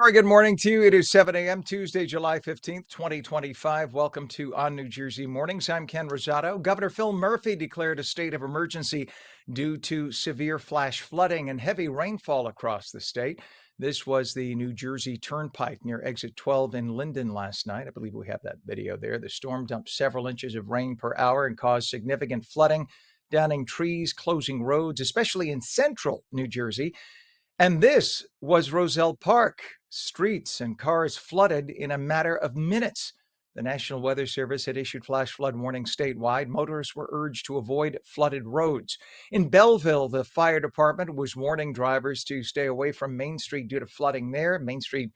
Very good morning to you. It is 7 a.m. Tuesday, July 15th, 2025. Welcome to ONNJ Mornings. I'm Ken Rosato. Governor Phil Murphy declared a state of emergency due to severe flash flooding and heavy rainfall across the state. This was the New Jersey Turnpike near exit 12 in Linden last night. I believe we have that video there. The storm dumped several inches of rain per hour and caused significant flooding, downing trees, closing roads, especially in central New Jersey. And this was Roselle Park. Streets and cars flooded in a matter of minutes. The National Weather Service had issued flash flood warnings statewide. Motorists were urged to avoid flooded roads. In Belleville, the fire department was warning drivers to stay away from Main Street due to flooding there. Main Street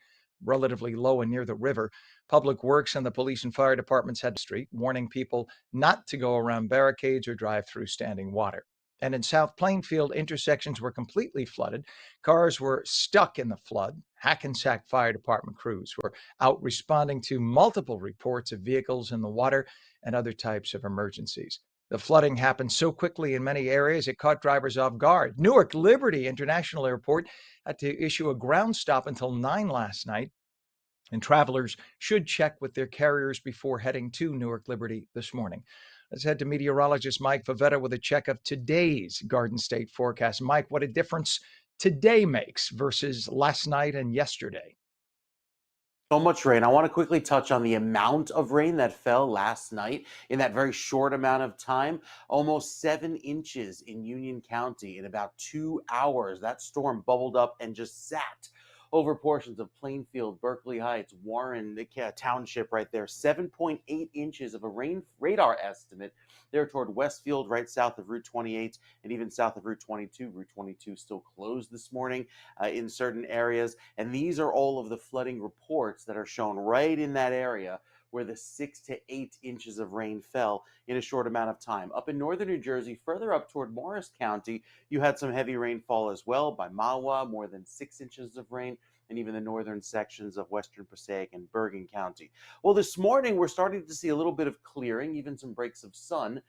relatively low and near the river. Public Works and the police and fire departments had the street, warning people not to go around barricades or drive through standing water. And in South Plainfield, intersections were completely flooded. Cars were stuck in the flood. Hackensack Fire Department crews were out responding to multiple reports of vehicles in the water and other types of emergencies. The flooding happened so quickly in many areas it caught drivers off guard. Newark Liberty International Airport had to issue a ground stop until 9 last night, and travelers should check with their carriers before heading to Newark Liberty this morning. Let's head to meteorologist Mike Favetta with a check of today's Garden State forecast. Mike, what a difference today makes versus last night and yesterday. So much rain. I want to quickly touch on the amount of rain that fell last night in that very short amount of time. Almost 7 inches in Union County in about 2 hours. That storm bubbled up and just sat over portions of Plainfield, Berkeley Heights, Warren, the township right there. 7.8 inches of a rain radar estimate there toward Westfield, right south of Route 28 and even south of Route 22. Route 22 still closed this morning in certain areas. And these are all of the flooding reports that are shown right in that area where the 6 to 8 inches of rain fell in a short amount of time. Up in northern New Jersey, further up toward Morris County, you had some heavy rainfall as well. By Mahwah, more than 6 inches of rain, and even the northern sections of western Passaic and Bergen County. Well, this morning, we're starting to see a little bit of clearing, even some breaks of sun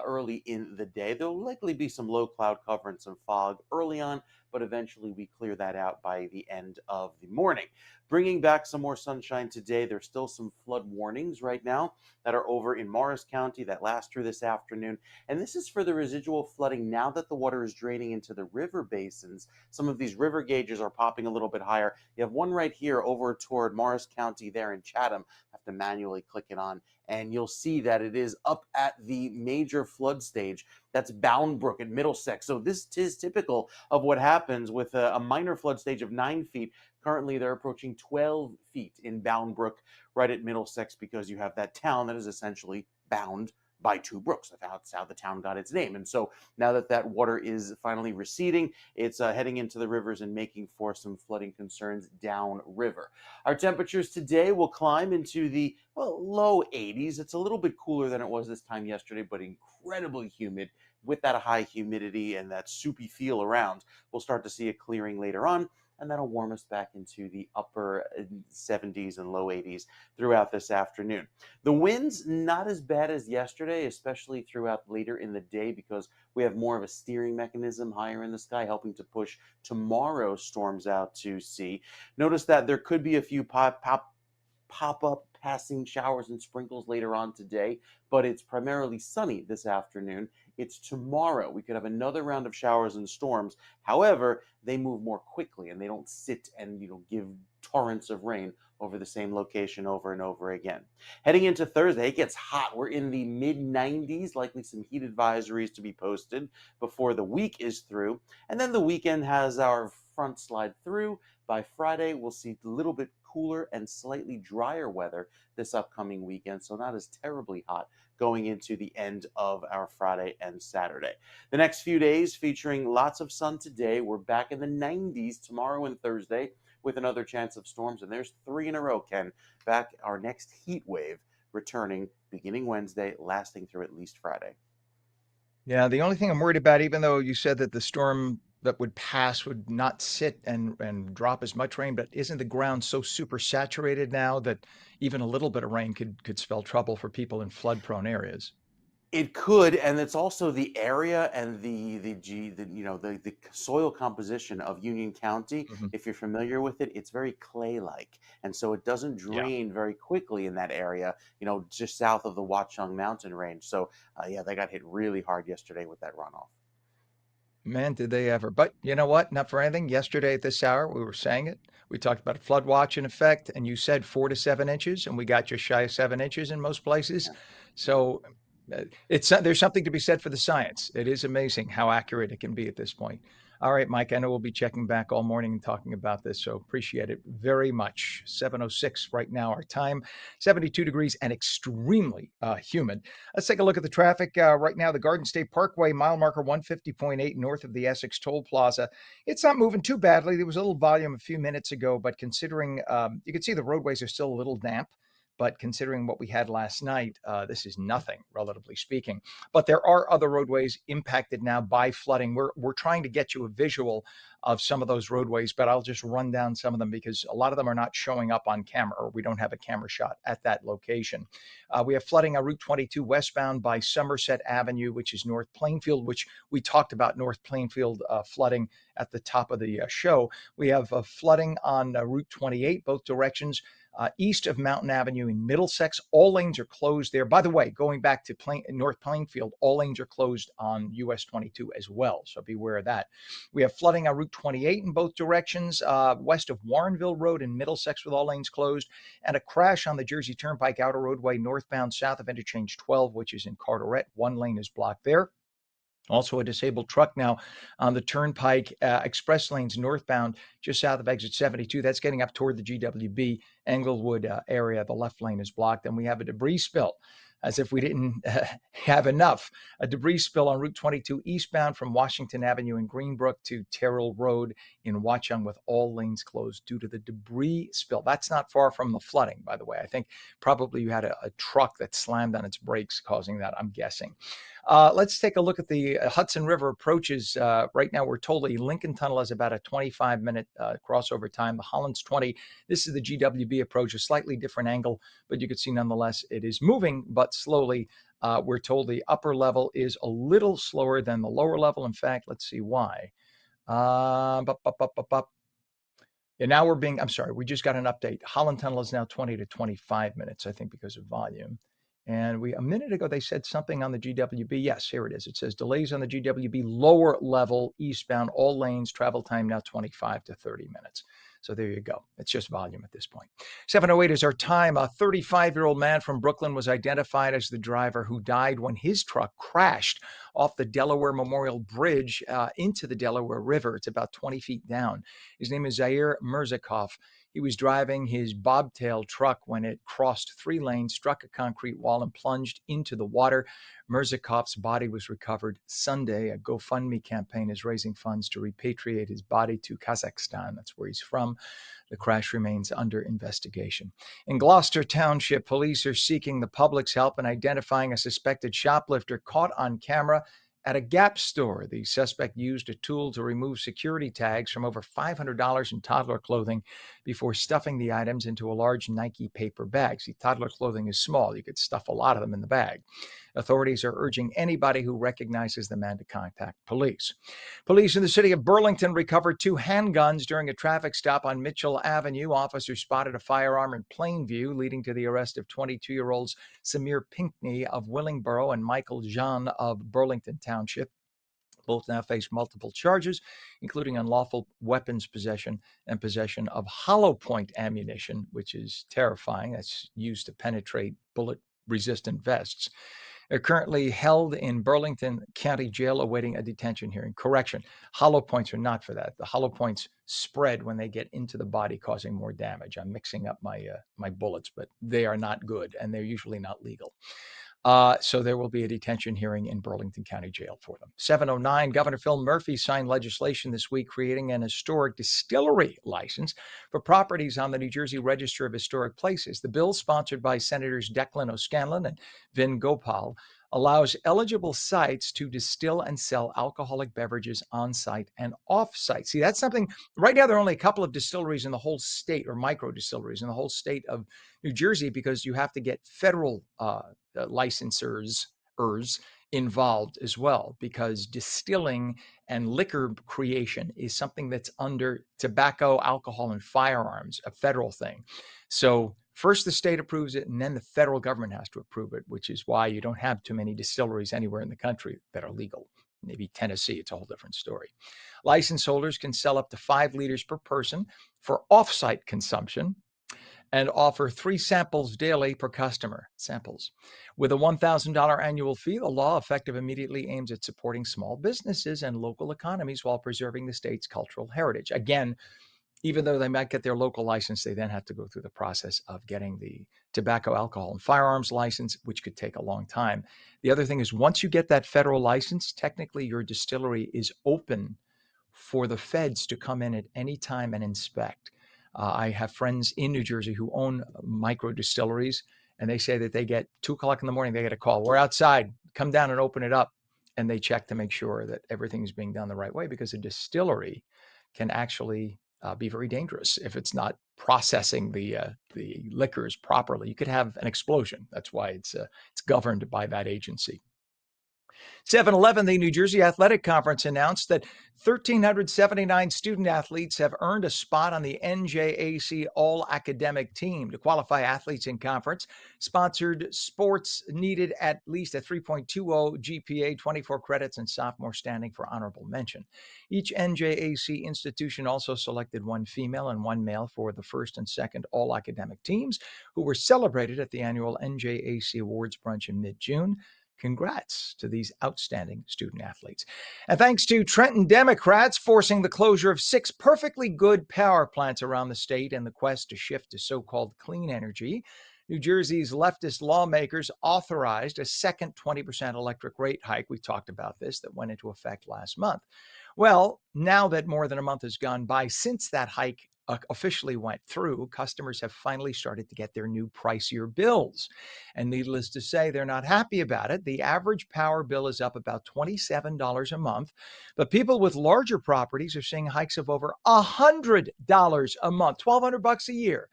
early in the day. There'll likely be some low cloud cover and some fog early on, but eventually we clear that out by the end of the morning. Bringing back some more sunshine today. There's still some flood warnings right now that are over in Morris County that last through this afternoon. And this is for the residual flooding now that the water is draining into the river basins. Some of these river gauges are popping a little bit higher. You have one right here over toward Morris County there in Chatham. Have to manually click it on, and you'll see that it is up at the major flood stage. That's Bound Brook at Middlesex. So this is typical of what happens with a minor flood stage of 9 feet. Currently, they're approaching 12 feet in Bound Brook right at Middlesex because you have that town that is essentially bound by two brooks. That's how the town got its name. And so now that that water is finally receding, it's heading into the rivers and making for some flooding concerns downriver. Our temperatures today will climb into the low 80s. It's a little bit cooler than it was this time yesterday, but incredibly humid. With that high humidity and that soupy feel around, we'll start to see a clearing later on, and that'll warm us back into the upper 70s and low 80s throughout this afternoon. The winds not as bad as yesterday, especially throughout later in the day, because we have more of a steering mechanism higher in the sky, helping to push tomorrow's storms out to sea. Notice that there could be a few pop-up passing showers and sprinkles later on today, but it's primarily sunny this afternoon. It's tomorrow. We could have another round of showers and storms. However, they move more quickly and they don't sit and give torrents of rain over the same location over and over again. Heading into Thursday, it gets hot. We're in the mid 90s, likely some heat advisories to be posted before the week is through. And then the weekend has our front slide through. By Friday, we'll see a little bit cooler and slightly drier weather this upcoming weekend, so not as terribly hot going into the end of our Friday and Saturday. The next few days featuring lots of sun today. We're back in the 90s tomorrow and Thursday with another chance of storms, and there's 3 in a row, Ken. Back our next heat wave returning beginning Wednesday, lasting through at least Friday. Yeah, the only thing I'm worried about, even though you said that the storm that would pass would not sit and drop as much rain, but isn't the ground so super saturated now that even a little bit of rain could spell trouble for people in flood prone areas? It could, and it's also the area and the soil composition of Union County. Mhm. If you're familiar with it, it's very clay-like, and so it doesn't Yeah. drain very quickly in that area. Just south of the Watchung Mountain Range. So, yeah, they got hit really hard yesterday with that runoff. Man, did they ever. But you know what? Not for anything. Yesterday at this hour, we were saying it. We talked about a flood watch in effect, and you said 4 to 7 inches, and we got just shy of 7 inches in most places. Yeah. So it's there's something to be said for the science. It is amazing how accurate it can be at this point. All right, Mike, I know we'll be checking back all morning and talking about this, so appreciate it very much. 7:06 right now, our time, 72 degrees and extremely humid. Let's take a look at the traffic right now. The Garden State Parkway, mile marker 150.8 north of the Essex Toll Plaza. It's not moving too badly. There was a little volume a few minutes ago, but considering you can see the roadways are still a little damp. But considering what we had last night, this is nothing, relatively speaking. But there are other roadways impacted now by flooding. We're trying to get you a visual of some of those roadways, but I'll just run down some of them because a lot of them are not showing up on camera, or we don't have a camera shot at that location. We have flooding on Route 22 westbound by Somerset Avenue, which is North Plainfield, which we talked about North Plainfield flooding at the top of the show. We have flooding on Route 28, both directions. East of Mountain Avenue in Middlesex. All lanes are closed there. By the way, going back to North Plainfield, all lanes are closed on US 22 as well. So beware of that. We have flooding on Route 28 in both directions, west of Warrenville Road in Middlesex with all lanes closed, and a crash on the Jersey Turnpike Outer Roadway northbound south of Interchange 12, which is in Carteret. One lane is blocked there. Also, a disabled truck now on the Turnpike Express lanes northbound, just south of exit 72. That's getting up toward the GWB Englewood area. The left lane is blocked, and we have a debris spill, as if we didn't have enough. A debris spill on Route 22 eastbound from Washington Avenue in Greenbrook to Terrell Road in Watchung, with all lanes closed due to the debris spill. That's not far from the flooding, by the way. I think probably you had a truck that slammed on its brakes, causing that, I'm guessing. Let's take a look at the Hudson River approaches. Right now, we're told the Lincoln Tunnel has about a 25-minute crossover time. The Hollands 20. This is the GWB approach, a slightly different angle, but you can see nonetheless it is moving, but slowly. We're told the upper level is a little slower than the lower level. In fact, let's see why. Bup, bup, bup, bup, bup. And now I'm sorry, we just got an update. Holland Tunnel is now 20 to 25 minutes, I think, because of volume. And a minute ago, they said something on the GWB. Yes, here it is. It says delays on the GWB lower level eastbound, all lanes, travel time now 25 to 30 minutes. So there you go. It's just volume at this point. 7:08 is our time. A 35-year-old man from Brooklyn was identified as the driver who died when his truck crashed off the Delaware Memorial Bridge into the Delaware River. It's about 20 feet down. His name is Zaire Mirzakov. He was driving his bobtail truck when it crossed 3 lanes, struck a concrete wall, and plunged into the water. Mirzakov's body was recovered Sunday. A GoFundMe campaign is raising funds to repatriate his body to Kazakhstan. That's where he's from. The crash remains under investigation. In Gloucester Township, police are seeking the public's help in identifying a suspected shoplifter caught on camera at a Gap store. The suspect used a tool to remove security tags from over $500 in toddler clothing before stuffing the items into a large Nike paper bag. See, toddler clothing is small. You could stuff a lot of them in the bag. Authorities are urging anybody who recognizes the man to contact police. Police in the city of Burlington recovered 2 handguns during a traffic stop on Mitchell Avenue. Officers spotted a firearm in plain view, leading to the arrest of 22-year-olds Samir Pinkney of Willingboro and Michael Jean of Burlington Township. Both now face multiple charges, including unlawful weapons possession and possession of hollow point ammunition, which is terrifying. That's used to penetrate bullet resistant vests. They're currently held in Burlington County Jail awaiting a detention hearing. Correction, hollow points are not for that. The hollow points spread when they get into the body, causing more damage. I'm mixing up my bullets, but they are not good, and they're usually not legal. So there will be a detention hearing in Burlington County Jail for them. 7:09, Governor Phil Murphy signed legislation this week creating an historic distillery license for properties on the New Jersey Register of Historic Places. The bill, sponsored by Senators Declan O'Scanlan and Vin Gopal, allows eligible sites to distill and sell alcoholic beverages on site and off site. See, that's something. Right now, there are only a couple of distilleries in the whole state, or micro distilleries in the whole state of New Jersey, because you have to get federal licensors distillers involved as well, because distilling and liquor creation is something that's under tobacco, alcohol, and firearms, a federal thing. So first the state approves it, and then the federal government has to approve it, which is why you don't have too many distilleries anywhere in the country that are legal. Maybe Tennessee, it's a whole different story. License holders can sell up to 5 liters per person for off-site consumption and offer 3 samples daily per customer. Samples. With a $1,000 annual fee, the law, effective immediately, aims at supporting small businesses and local economies while preserving the state's cultural heritage. Again, even though they might get their local license, they then have to go through the process of getting the tobacco, alcohol, and firearms license, which could take a long time. The other thing is, once you get that federal license, technically your distillery is open for the feds to come in at any time and inspect. I have friends in New Jersey who own micro distilleries, and they say that they get 2 o'clock in the morning, they get a call. We're outside, come down and open it up. And they check to make sure that everything is being done the right way, because a distillery can actually be very dangerous if it's not processing the liquors properly. You could have an explosion. That's why it's governed by that agency. 7-Eleven, the New Jersey Athletic Conference, announced that 1,379 student athletes have earned a spot on the NJAC All-Academic Team. To qualify, athletes in conference sponsored sports needed at least a 3.20 GPA, 24 credits, and sophomore standing for honorable mention. Each NJAC institution also selected 1 female and 1 male for the first and second All-Academic teams, who were celebrated at the annual NJAC Awards brunch in mid-June. Congrats to these outstanding student athletes. And thanks to Trenton Democrats forcing the closure of 6 perfectly good power plants around the state in the quest to shift to so-called clean energy, New Jersey's leftist lawmakers authorized a second 20% electric rate hike. We talked about this, that went into effect last month. Well, now that more than a month has gone by since that hike officially went through, customers have finally started to get their new pricier bills. And needless to say, they're not happy about it. The average power bill is up about $27 a month, but people with larger properties are seeing hikes of over $100 a month, $1,200 a year.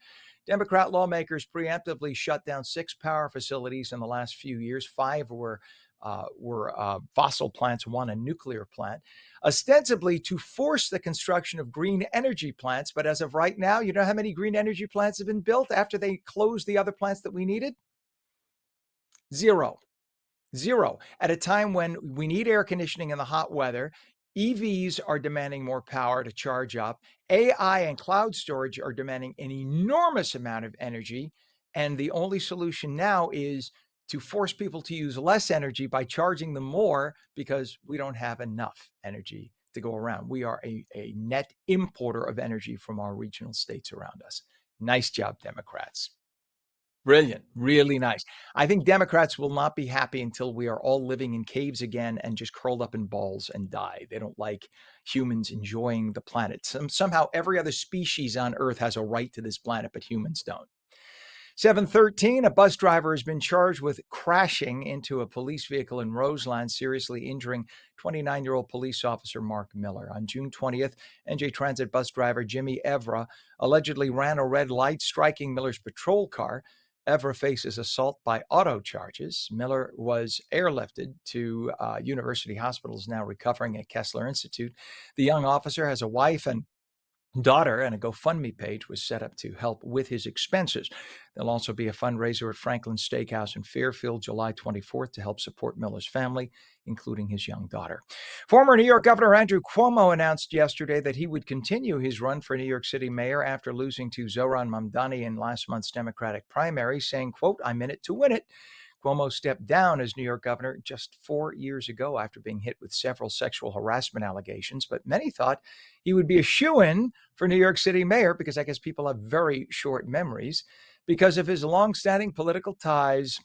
Democrat lawmakers preemptively shut down 6 power facilities in the last few years. 5 were fossil plants, 1 a nuclear plant, ostensibly to force the construction of green energy plants. But as of right now, you know how many green energy plants have been built after they closed the other plants that we needed? Zero. At a time when we need air conditioning in the hot weather, EVs are demanding more power to charge up. AI and cloud storage are demanding an enormous amount of energy. And the only solution now is to force people to use less energy by charging them more, because we don't have enough energy to go around. We are a net importer of energy from our regional states around us. Nice job, Democrats. Brilliant. Really nice. I think Democrats will not be happy until we are all living in caves again and just curled up in balls and die. They don't like humans enjoying the planet. Somehow every other species on Earth has a right to this planet, but humans don't. 7:13, a bus driver has been charged with crashing into a police vehicle in Roseland, seriously injuring 29-year-old police officer Mark Miller. On June 20th, NJ Transit bus driver Jimmy Evra allegedly ran a red light, striking Miller's patrol car. Evra faces assault by auto charges. Miller was airlifted to University Hospital, is now recovering at Kessler Institute. The young officer has a wife and daughter, and a GoFundMe page was set up to help with his expenses. There'll also be a fundraiser at Franklin Steakhouse in Fairfield, July 24th, to help support Miller's family, including his young daughter. Former New York Governor Andrew Cuomo announced yesterday that he would continue his run for New York City mayor after losing to Zohran Mamdani in last month's Democratic primary, saying, quote, "I'm in it to win it." Cuomo stepped down as New York governor just 4 years ago after being hit with several sexual harassment allegations, but many thought he would be a shoo-in for New York City mayor, because I guess people have very short memories, because of his longstanding political ties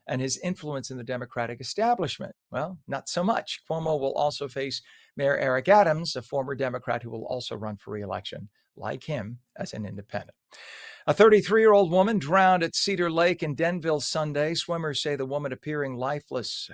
and his influence in the Democratic establishment. Well, not so much. Cuomo will also face Mayor Eric Adams, a former Democrat who will also run for re-election, like him, as an independent. A 33-year-old woman drowned at Cedar Lake in Denville Sunday. Swimmers say the woman, appearing lifeless,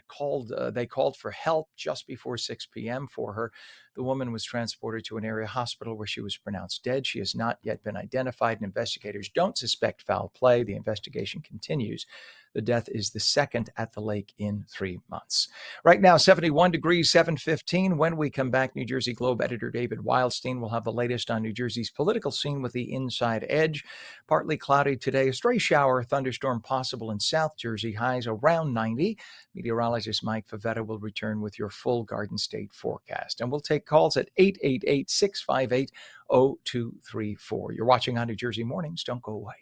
they called for help just before 6 p.m. for her. The woman was transported to an area hospital where she was pronounced dead. She has not yet been identified, and investigators don't suspect foul play. The investigation continues. The death is the second at the lake in 3 months. Right now, 71 degrees, 7:15. When we come back, New Jersey Globe editor David Wildstein will have the latest on New Jersey's political scene with the Inside Edge. Partly cloudy today, a stray shower, thunderstorm possible in South Jersey, highs around 90. Meteorologist Mike Favetta will return with your full Garden State forecast. And we'll take calls at 888-658-0234. You're watching On New Jersey Mornings. Don't go away.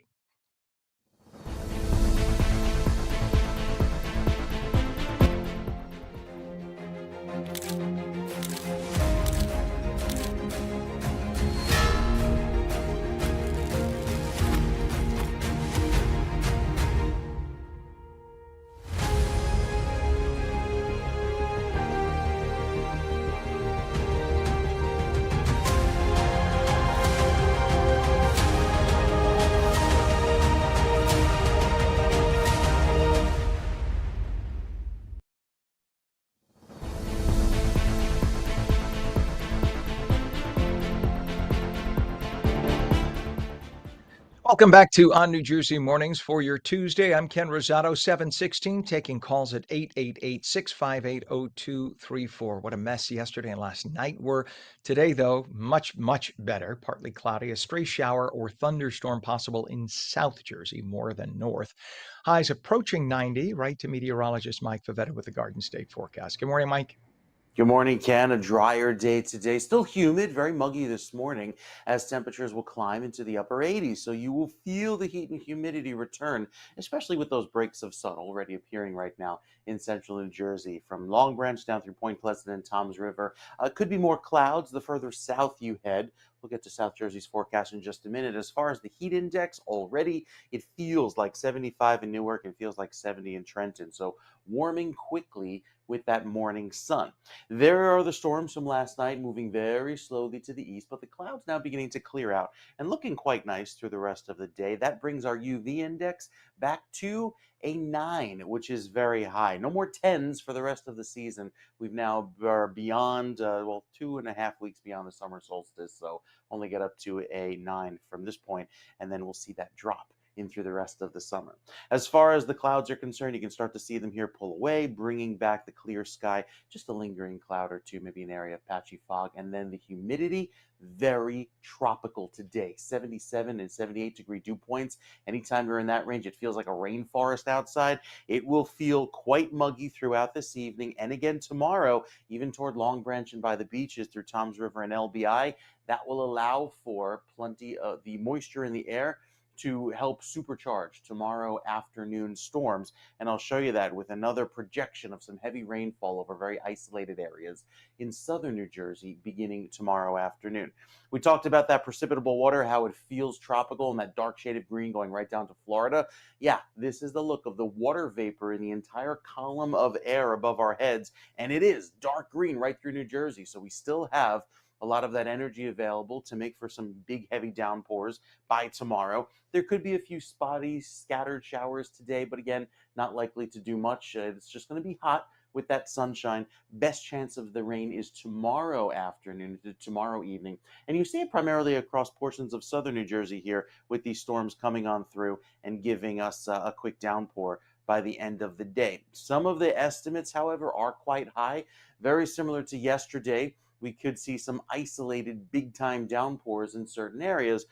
Welcome back to On New Jersey Mornings for your Tuesday. I'm Ken Rosato, 716, taking calls at 888-658-0234. What a mess yesterday and last night were. Today, though, much, much better. Partly cloudy, a stray shower or thunderstorm possible in South Jersey more than north. Highs approaching 90. Right to meteorologist Mike Favetta with the Garden State forecast. Good morning, Mike. Good morning, Ken. A drier day today. Still humid, very muggy this morning as temperatures will climb into the upper 80s. So you will feel the heat and humidity return, especially with those breaks of sun already appearing right now in central New Jersey from Long Branch down through Point Pleasant and Toms River. Could be more clouds the further south you head. We'll get to South Jersey's forecast in just a minute. As far as the heat index, already it feels like 75 in Newark and feels like 70 in Trenton. So warming quickly with that morning sun. There are the storms from last night moving very slowly to the east, but the clouds now beginning to clear out and looking quite nice through the rest of the day. That brings our UV index back to a 9, which is very high. No more 10s for the rest of the season. We've now are beyond, 2.5 weeks beyond the summer solstice, so only get up to a 9 from this point, and then we'll see that drop in through the rest of the summer. As far as the clouds are concerned, you can start to see them here pull away, bringing back the clear sky, just a lingering cloud or two, maybe an area of patchy fog, and then the humidity, very tropical today, 77 and 78 degree dew points. Anytime you're in that range, it feels like a rainforest outside. It will feel quite muggy throughout this evening and again tomorrow, even toward Long Branch and by the beaches through Toms River and LBI. That will allow for plenty of the moisture in the air to help supercharge tomorrow afternoon storms. And I'll show you that with another projection of some heavy rainfall over very isolated areas in southern New Jersey beginning tomorrow afternoon. We talked about that precipitable water, how it feels tropical, and that dark shade of green going right down to Florida. Yeah, this is the look of the water vapor in the entire column of air above our heads. And it is dark green right through New Jersey. So we still have a lot of that energy available to make for some big heavy downpours by tomorrow. There could be a few spotty scattered showers today, but again, not likely to do much. It's just going to be hot with that sunshine. Best chance of the rain is tomorrow afternoon to tomorrow evening. And you see it primarily across portions of southern New Jersey here with these storms coming on through and giving us a quick downpour by the end of the day. Some of the estimates, however, are quite high, very similar to yesterday. We could see some isolated big-time downpours in certain areas,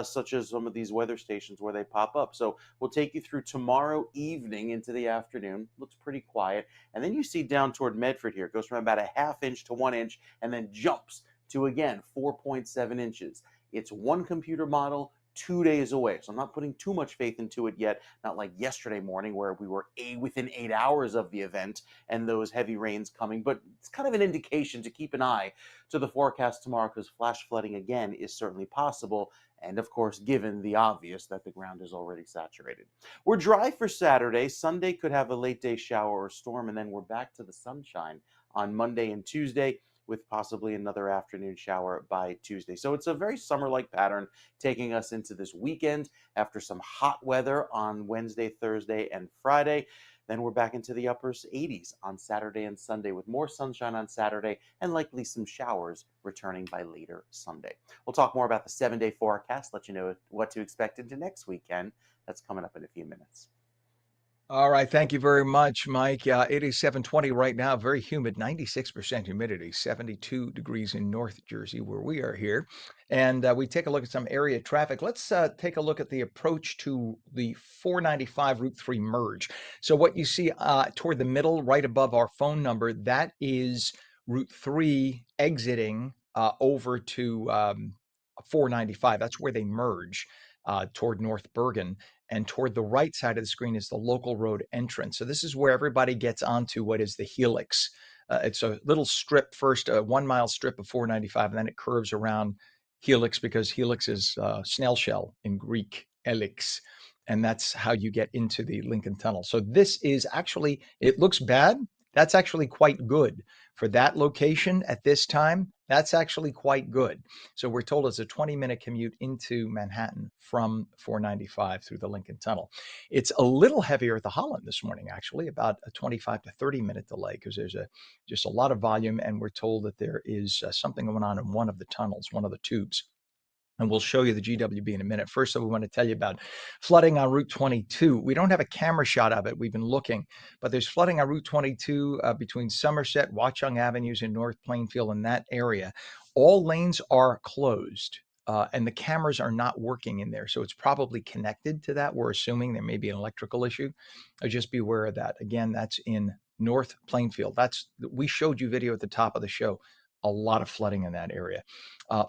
such as some of these weather stations where they pop up. So we'll take you through tomorrow evening into the afternoon. Looks pretty quiet. And then you see down toward Medford here. It goes from about a ½ inch to 1 inch and then jumps to, again, 4.7 inches. It's one computer model, 2 days away. So I'm not putting too much faith into it yet. Not like yesterday morning where we were within 8 hours of the event and those heavy rains coming. But it's kind of an indication to keep an eye to the forecast tomorrow because flash flooding again is certainly possible. And of course, given the obvious that the ground is already saturated. We're dry for Saturday. Sunday could have a late day shower or storm. And then we're back to the sunshine on Monday and Tuesday, with possibly another afternoon shower by Tuesday. So it's a very summer-like pattern taking us into this weekend after some hot weather on Wednesday, Thursday, and Friday. Then we're back into the upper 80s on Saturday and Sunday with more sunshine on Saturday and likely some showers returning by later Sunday. We'll talk more about the 7-day forecast, let you know what to expect into next weekend. That's coming up in a few minutes. All right. Thank you very much, Mike. It is 7:20 right now. Very humid, 96% humidity, 72 degrees in North Jersey, where we are here. And we take a look at some area traffic. Let's take a look at the approach to the 495 Route 3 merge. So, what you see toward the middle, right above our phone number, that is Route 3 exiting over to 495. That's where they merge toward North Bergen. And toward the right side of the screen is the local road entrance. So this is where everybody gets onto what is the helix. It's a little strip first, a 1 mile strip of 495, and then it curves around helix because helix is snail shell in Greek, helix. And that's how you get into the Lincoln Tunnel. So this is actually, it looks bad. That's actually quite good for that location at this time. That's actually quite good. So we're told it's a 20-minute commute into Manhattan from 495 through the Lincoln Tunnel. It's a little heavier at the Holland this morning, actually, about a 25 to 30-minute delay because there's just a lot of volume, and we're told that there is something going on in one of the tunnels, one of the tubes. And we'll show you the GWB in a minute. First, we want to tell you about flooding on Route 22. We don't have a camera shot of it. We've been looking, but there's flooding on Route 22 between Somerset, Watchung Avenues, and North Plainfield in that area. All lanes are closed. And the cameras are not working in there. So it's probably connected to that. We're assuming there may be an electrical issue. Just be aware of that. Again, that's in North Plainfield. We showed you video at the top of the show. A lot of flooding in that area.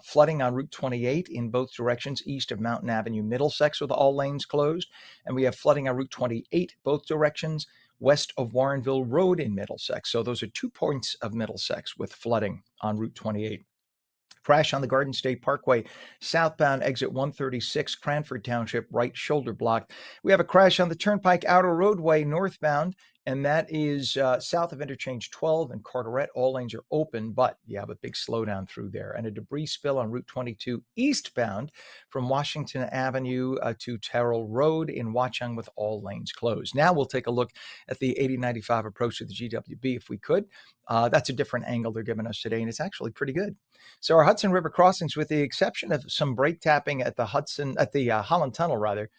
Flooding on Route 28 in both directions east of Mountain Avenue, Middlesex, with all lanes closed. And we have flooding on Route 28 both directions west of Warrenville Road in Middlesex. So those are 2 points of Middlesex with flooding on Route 28. Crash on the Garden State Parkway, southbound exit 136, Cranford Township, right shoulder blocked. We have a crash on the Turnpike Outer Roadway northbound, and that is south of Interchange 12 and Carteret. All lanes are open, but you have a big slowdown through there. And a debris spill on Route 22 eastbound from Washington Avenue to Terrell Road in Watchung with all lanes closed. Now we'll take a look at the 8095 approach to the GWB if we could. That's a different angle they're giving us today, and it's actually pretty good. So our Hudson River crossings, with the exception of some brake tapping at the Holland Tunnel, rather,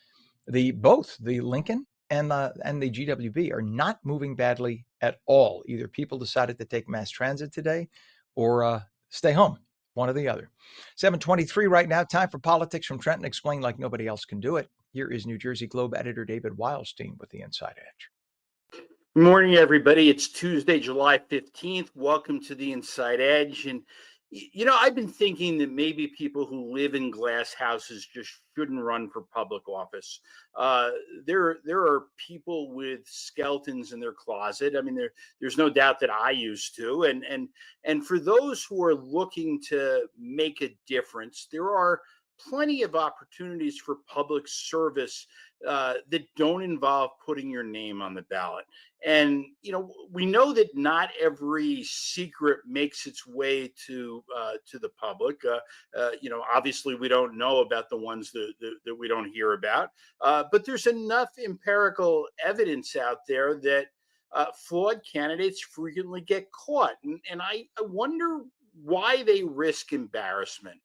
both the Lincoln and the GWB are not moving badly at all. Either people decided to take mass transit today, or stay home, one or the other. 7:23 right now. Time for politics from Trenton, explained like nobody else can do it. Here is New Jersey Globe editor David Wildstein with the Inside Edge. Good morning, everybody. It's Tuesday, July 15th. Welcome to the Inside Edge. And, I've been thinking that maybe people who live in glass houses just shouldn't run for public office. There are people with skeletons in their closet. I mean, there's no doubt that I used to. And for those who are looking to make a difference, there are plenty of opportunities for public service that don't involve putting your name on the ballot. And we know that not every secret makes its way to the public. Obviously, we don't know about the ones that we don't hear about. But there's enough empirical evidence out there that flawed candidates frequently get caught, and I wonder why they risk embarrassment.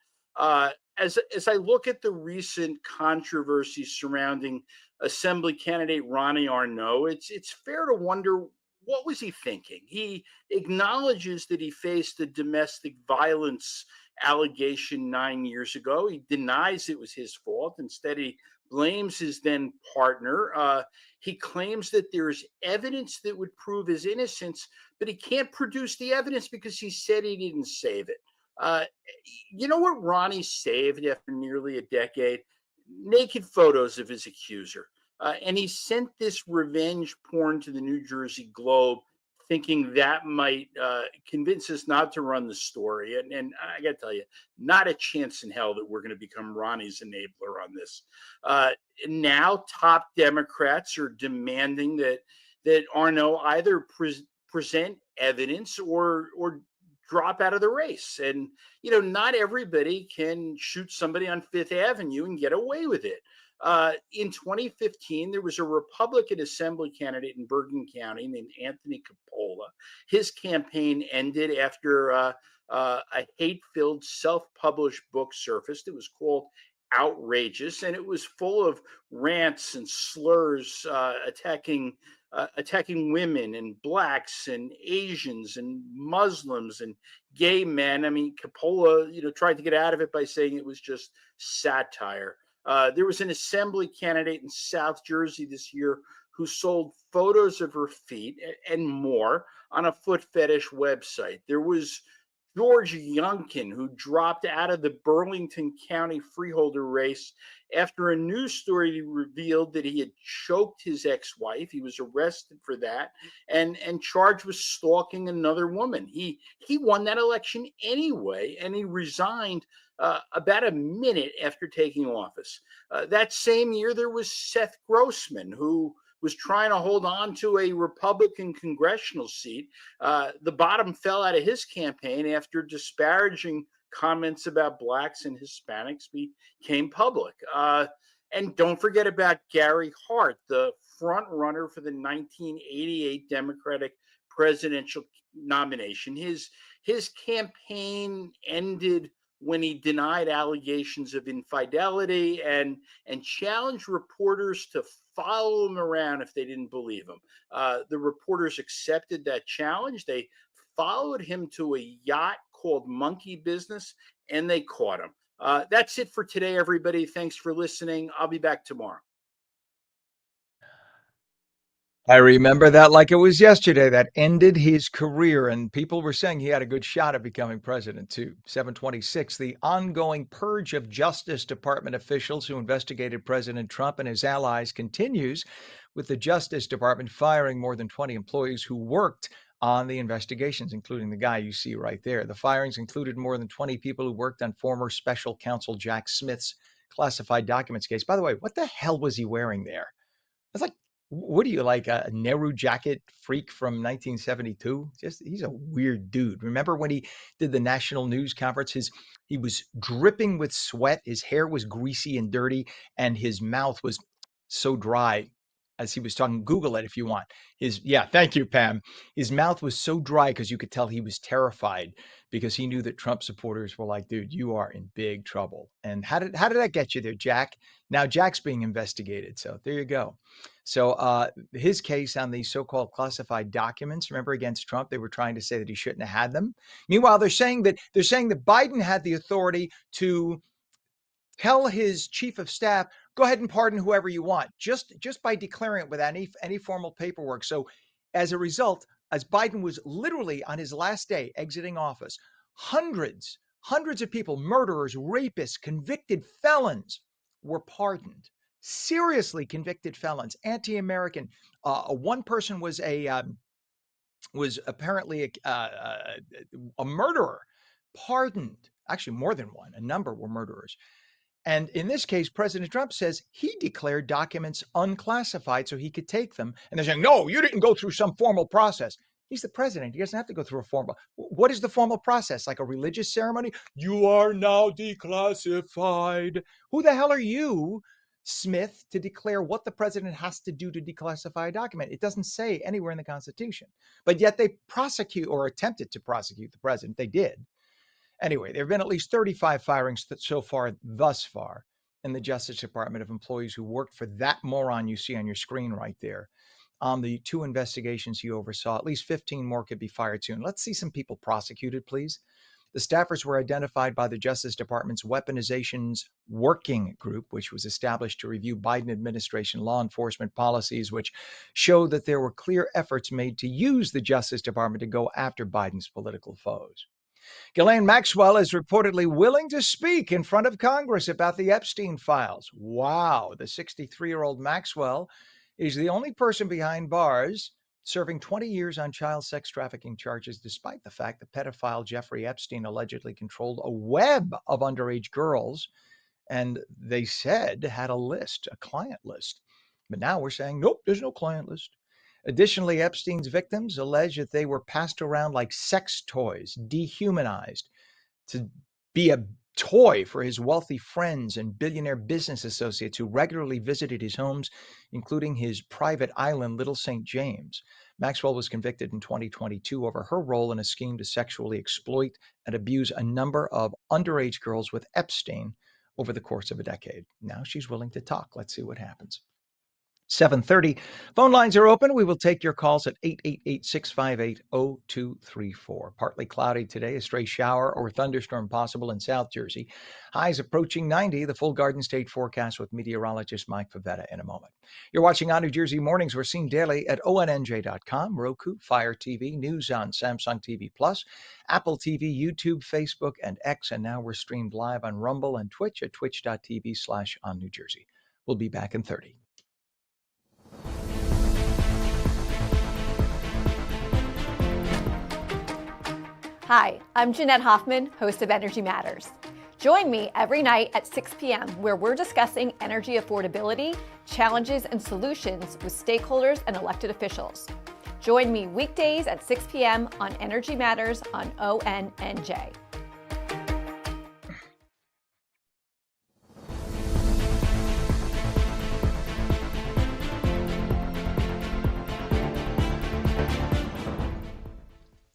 As I look at the recent controversy surrounding Assembly candidate Ronnie Arnault, it's fair to wonder, what was he thinking? He acknowledges that he faced a domestic violence allegation 9 years ago. He denies it was his fault. Instead, he blames his then partner. He claims that there's evidence that would prove his innocence, but he can't produce the evidence because he said he didn't save it. Uh, you know what Ronnie saved after nearly a decade? Naked photos of his accuser. And he sent this revenge porn to the New Jersey Globe, thinking that might convince us not to run the story. And I got to tell you, not a chance in hell that we're going to become Ronnie's enabler on this. Now, top Democrats are demanding that Arnault either present evidence or drop out of the race. And not everybody can shoot somebody on Fifth Avenue and get away with it. In 2015, there was a Republican Assembly candidate in Bergen County named Anthony Capola. His campaign ended after a hate filled self published book surfaced. It was called Outrageous, and it was full of rants and slurs attacking women and blacks and Asians and Muslims and gay men. I mean, Coppola, tried to get out of it by saying it was just satire. There was an assembly candidate in South Jersey this year who sold photos of her feet and more on a foot fetish website. There was George Youngkin, who dropped out of the Burlington County freeholder race after a news story revealed that he had choked his ex-wife. He was arrested for that and charged with stalking another woman. He won that election anyway, and he resigned about a minute after taking office. That same year, there was Seth Grossman, who was trying to hold on to a Republican congressional seat. The bottom fell out of his campaign after disparaging comments about blacks and Hispanics became public. And don't forget about Gary Hart, the front runner for the 1988 Democratic presidential nomination. His campaign ended when he denied allegations of infidelity and challenged reporters to follow him around if they didn't believe him. The reporters accepted that challenge. They followed him to a yacht called Monkey Business, and they caught him. That's it for today, everybody. Thanks for listening. I'll be back tomorrow. I remember that like it was yesterday. That ended his career, and people were saying he had a good shot at becoming president, too. 726, the ongoing purge of Justice Department officials who investigated President Trump and his allies continues, with the Justice Department firing more than 20 employees who worked on the investigations, including the guy you see right there. The firings included more than 20 people who worked on former special counsel Jack Smith's classified documents case. By the way, what the hell was he wearing there? It's like, what are you, like a Nehru jacket freak from 1972? Just he's a weird dude. Remember when he did the national news conference? He was dripping with sweat, his hair was greasy and dirty, and his mouth was so dry as he was talking. Google it if you want. Thank you, Pam. His mouth was so dry because you could tell he was terrified because he knew that Trump supporters were like, dude, you are in big trouble. And how did that get you there, Jack? Now Jack's being investigated. So there you go. So his case on these so-called classified documents, remember, against Trump, they were trying to say that he shouldn't have had them. Meanwhile, they're saying that Biden had the authority to tell his chief of staff, go ahead and pardon whoever you want, just by declaring it with any formal paperwork. So as a result, as Biden was literally on his last day exiting office, hundreds of people, murderers, rapists, convicted felons, were pardoned. Seriously convicted felons, anti-American. One person was apparently a murderer, pardoned. Actually, more than one. A number were murderers. And in this case, President Trump says he declared documents unclassified so he could take them. And they're saying, no, you didn't go through some formal process. He's the president. He doesn't have to go through a formal. What is the formal process? Like a religious ceremony? You are now declassified. Who the hell are you, Smith, to declare what the president has to do to declassify a document? It doesn't say anywhere in the Constitution. But yet they prosecute, or attempted to prosecute, the president. They did. Anyway, there have been at least 35 firings thus far in the Justice Department of employees who worked for that moron you see on your screen right there. On the 2 investigations he oversaw, at least 15 more could be fired soon. Let's see some people prosecuted, please. The staffers were identified by the Justice Department's Weaponizations Working Group, which was established to review Biden administration law enforcement policies, which showed that there were clear efforts made to use the Justice Department to go after Biden's political foes. Ghislaine Maxwell is reportedly willing to speak in front of Congress about the Epstein files. Wow. The 63-year-old Maxwell is the only person behind bars serving 20 years on child sex trafficking charges, despite the fact that pedophile Jeffrey Epstein allegedly controlled a web of underage girls, and they said had a client list. But now we're saying, nope, there's no client list. Additionally, Epstein's victims allege that they were passed around like sex toys, dehumanized, to be a toy for his wealthy friends and billionaire business associates who regularly visited his homes, including his private island, Little St. James. Maxwell was convicted in 2022 over her role in a scheme to sexually exploit and abuse a number of underage girls with Epstein over the course of a decade. Now she's willing to talk. Let's see what happens. 7:30. Phone lines are open. We will take your calls at 888-658-0234. Partly cloudy today, a stray shower or thunderstorm possible in South Jersey. Highs approaching 90. The full Garden State forecast with meteorologist Mike Favetta in a moment. You're watching ONNJ Jersey Mornings. We're seen daily at ONNJ.com, Roku, Fire TV, News on Samsung TV Plus, Apple TV, YouTube, Facebook, and X. And now we're streamed live on Rumble and Twitch at twitch.tv/ONNJ Jersey. We'll be back in 30. Hi, I'm Jeanette Hoffman, host of Energy Matters. Join me every night at 6 p.m. where we're discussing energy affordability, challenges, and solutions with stakeholders and elected officials. Join me weekdays at 6 p.m. on Energy Matters on ONNJ.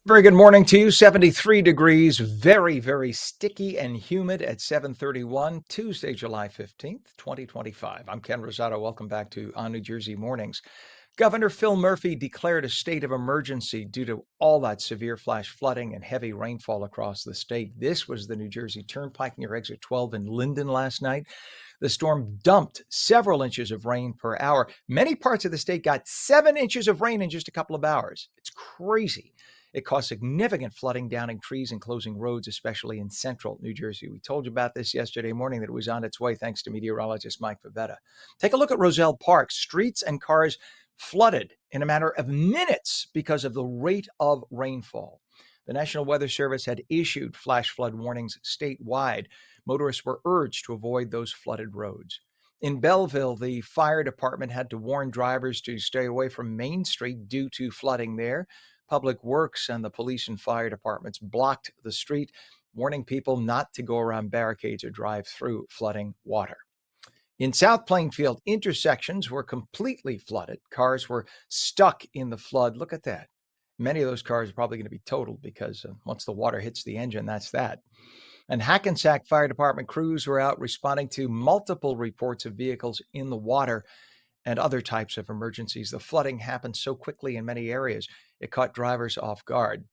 Very good morning to you. 73 degrees, very, very sticky and humid at 7:31, Tuesday, July 15th, 2025. I'm Ken Rosato. Welcome back to ONNJ Jersey Mornings. Governor Phil Murphy declared a state of emergency due to all that severe flash flooding and heavy rainfall across the state. This was the New Jersey Turnpike near exit 12 in Linden last night. The storm dumped several inches of rain per hour. Many parts of the state got 7 inches of rain in just a couple of hours. It's crazy. It caused significant flooding, downing trees and closing roads, especially in central New Jersey. We told you about this yesterday morning, that it was on its way thanks to meteorologist Mike Favetta. Take a look at Roselle Park. Streets and cars flooded in a matter of minutes because of the rate of rainfall. The National Weather Service had issued flash flood warnings statewide. Motorists were urged to avoid those flooded roads. In Belleville, the fire department had to warn drivers to stay away from Main Street due to flooding there. Public Works and the police and fire departments blocked the street, warning people not to go around barricades or drive through flooding water. In South Plainfield, intersections were completely flooded. Cars were stuck in the flood. Look at that. Many of those cars are probably going to be totaled because once the water hits the engine, that's that. And Hackensack Fire Department crews were out responding to multiple reports of vehicles in the water and other types of emergencies. The flooding happened so quickly in many areas, it caught drivers off guard.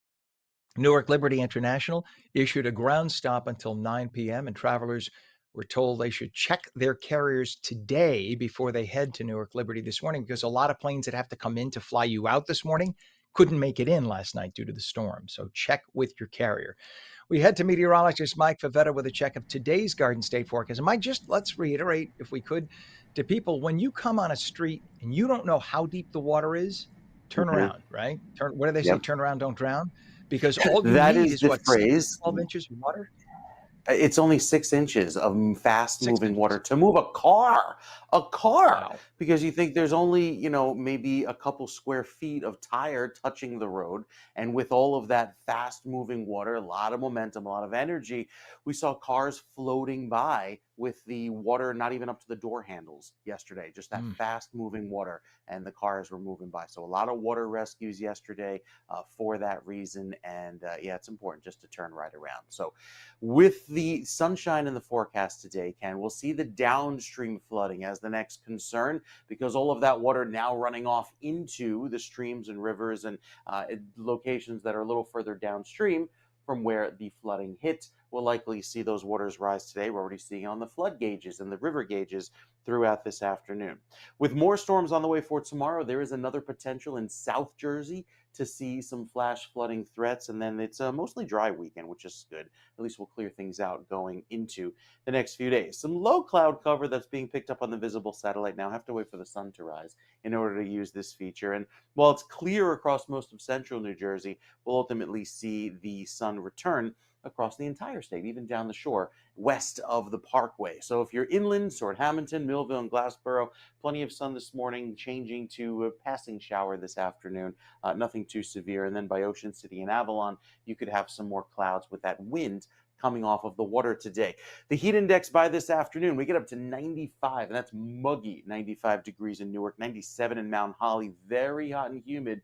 Newark Liberty International issued a ground stop until 9 p.m., and travelers were told they should check their carriers today before they head to Newark Liberty this morning, because a lot of planes that have to come in to fly you out this morning couldn't make it in last night due to the storm. So check with your carrier. We head to meteorologist Mike Favetta with a check of today's Garden State forecast. And Mike, just let's reiterate, if we could, to people, when you come on a street and you don't know how deep the water is, turn around, right? What do they say? Yep. Turn around, don't drown. Because all you That need is is the what, phrase. 12 inches of water? It's only 6 inches of fast 6 moving inches. water to move a car, Wow. because you think there's only, maybe a couple square feet of tire touching the road. And with all of that fast moving water, a lot of momentum, a lot of energy, we saw cars floating by with the water not even up to the door handles yesterday, just that fast moving water, and the cars were moving by. So a lot of water rescues yesterday for that reason. And yeah, it's important just to turn right around. So with the sunshine in the forecast today, Ken, we'll see the downstream flooding as the next concern, because all of that water now running off into the streams and rivers and locations that are a little further downstream from where the flooding hit. We'll likely see those waters rise today. We're already seeing on the flood gauges and the river gauges throughout this afternoon. With more storms on the way for tomorrow, there is another potential in South Jersey to see some flash flooding threats, and then it's a mostly dry weekend, which is good. At least we'll clear things out going into the next few days. Some low cloud cover that's being picked up on the visible satellite now. Have to wait for the sun to rise in order to use this feature. And while it's clear across most of central New Jersey, we'll ultimately see the sun return across the entire state, even down the shore west of the Parkway. So if you're inland, toward Hamilton, Millville, and Glassboro, plenty of sun this morning, changing to a passing shower this afternoon. Nothing too severe. And then by Ocean City and Avalon, you could have some more clouds with that wind coming off of the water today. The heat index by this afternoon, we get up to 95, and that's muggy 95 degrees in Newark, 97 in Mount Holly, very hot and humid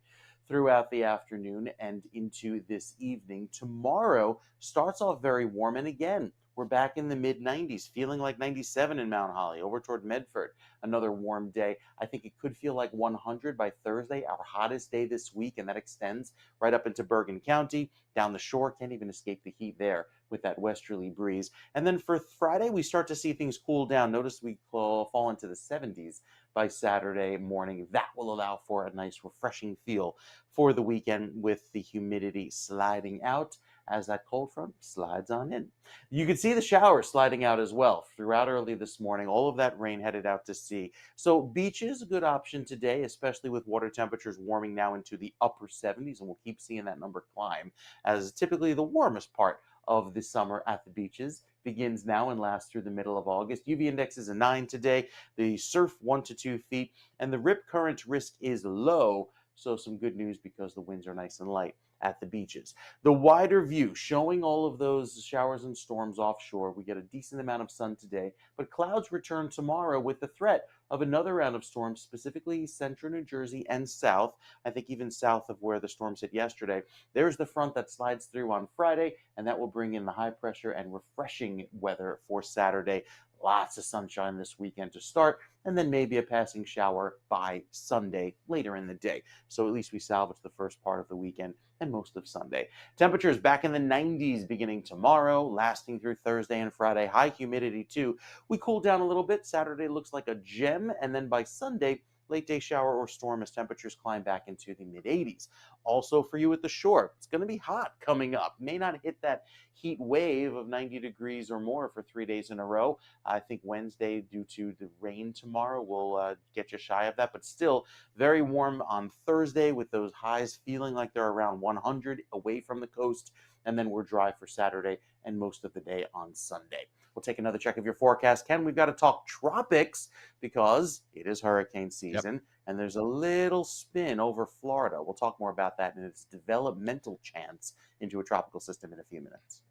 throughout the afternoon and into this evening. Tomorrow starts off very warm, and again, we're back in the mid 90s, feeling like 97 in Mount Holly, over toward Medford. Another warm day. I think it could feel like 100 by Thursday, our hottest day this week, and that extends right up into Bergen County, down the shore. Can't even escape the heat there with that westerly breeze. And then for Friday, we start to see things cool down. Notice we fall into the 70s by Saturday morning. That will allow for a nice refreshing feel for the weekend with the humidity sliding out as that cold front slides on in. You can see the showers sliding out as well throughout early this morning. All of that rain headed out to sea. So beaches, a good option today, especially with water temperatures warming now into the upper 70s, and we'll keep seeing that number climb as typically the warmest part of the summer at the beaches begins now and lasts through the middle of August. UV index is a 9 today. The surf 1 to 2 feet, and the rip current risk is low. So some good news because the winds are nice and light at the beaches. The wider view showing all of those showers and storms offshore. We get a decent amount of sun today, but clouds return tomorrow with the threat of another round of storms, specifically central New Jersey and south. I think even south of where the storms hit yesterday. There's the front that slides through on Friday, and that will bring in the high pressure and refreshing weather for Saturday. Lots of sunshine this weekend to start, and then maybe a passing shower by Sunday later in the day. So at least we salvage the first part of the weekend and most of Sunday. Temperatures back in the 90s beginning tomorrow, lasting through Thursday and Friday. High humidity too. We cool down a little bit. Saturday looks like a gem, and then by Sunday, late day shower or storm as temperatures climb back into the mid 80s. Also for you at the shore, it's going to be hot coming up. May not hit that heat wave of 90 degrees or more for 3 days in a row. I think Wednesday, due to the rain tomorrow, will get you shy of that, but still very warm on Thursday with those highs feeling like they're around 100 away from the coast. And then we're dry for Saturday and most of the day on Sunday. We'll take another check of your forecast. Ken, we've got to talk tropics because it is hurricane season. Yep. And there's a little spin over Florida. We'll talk more about that and its developmental chance into a tropical system in a few minutes.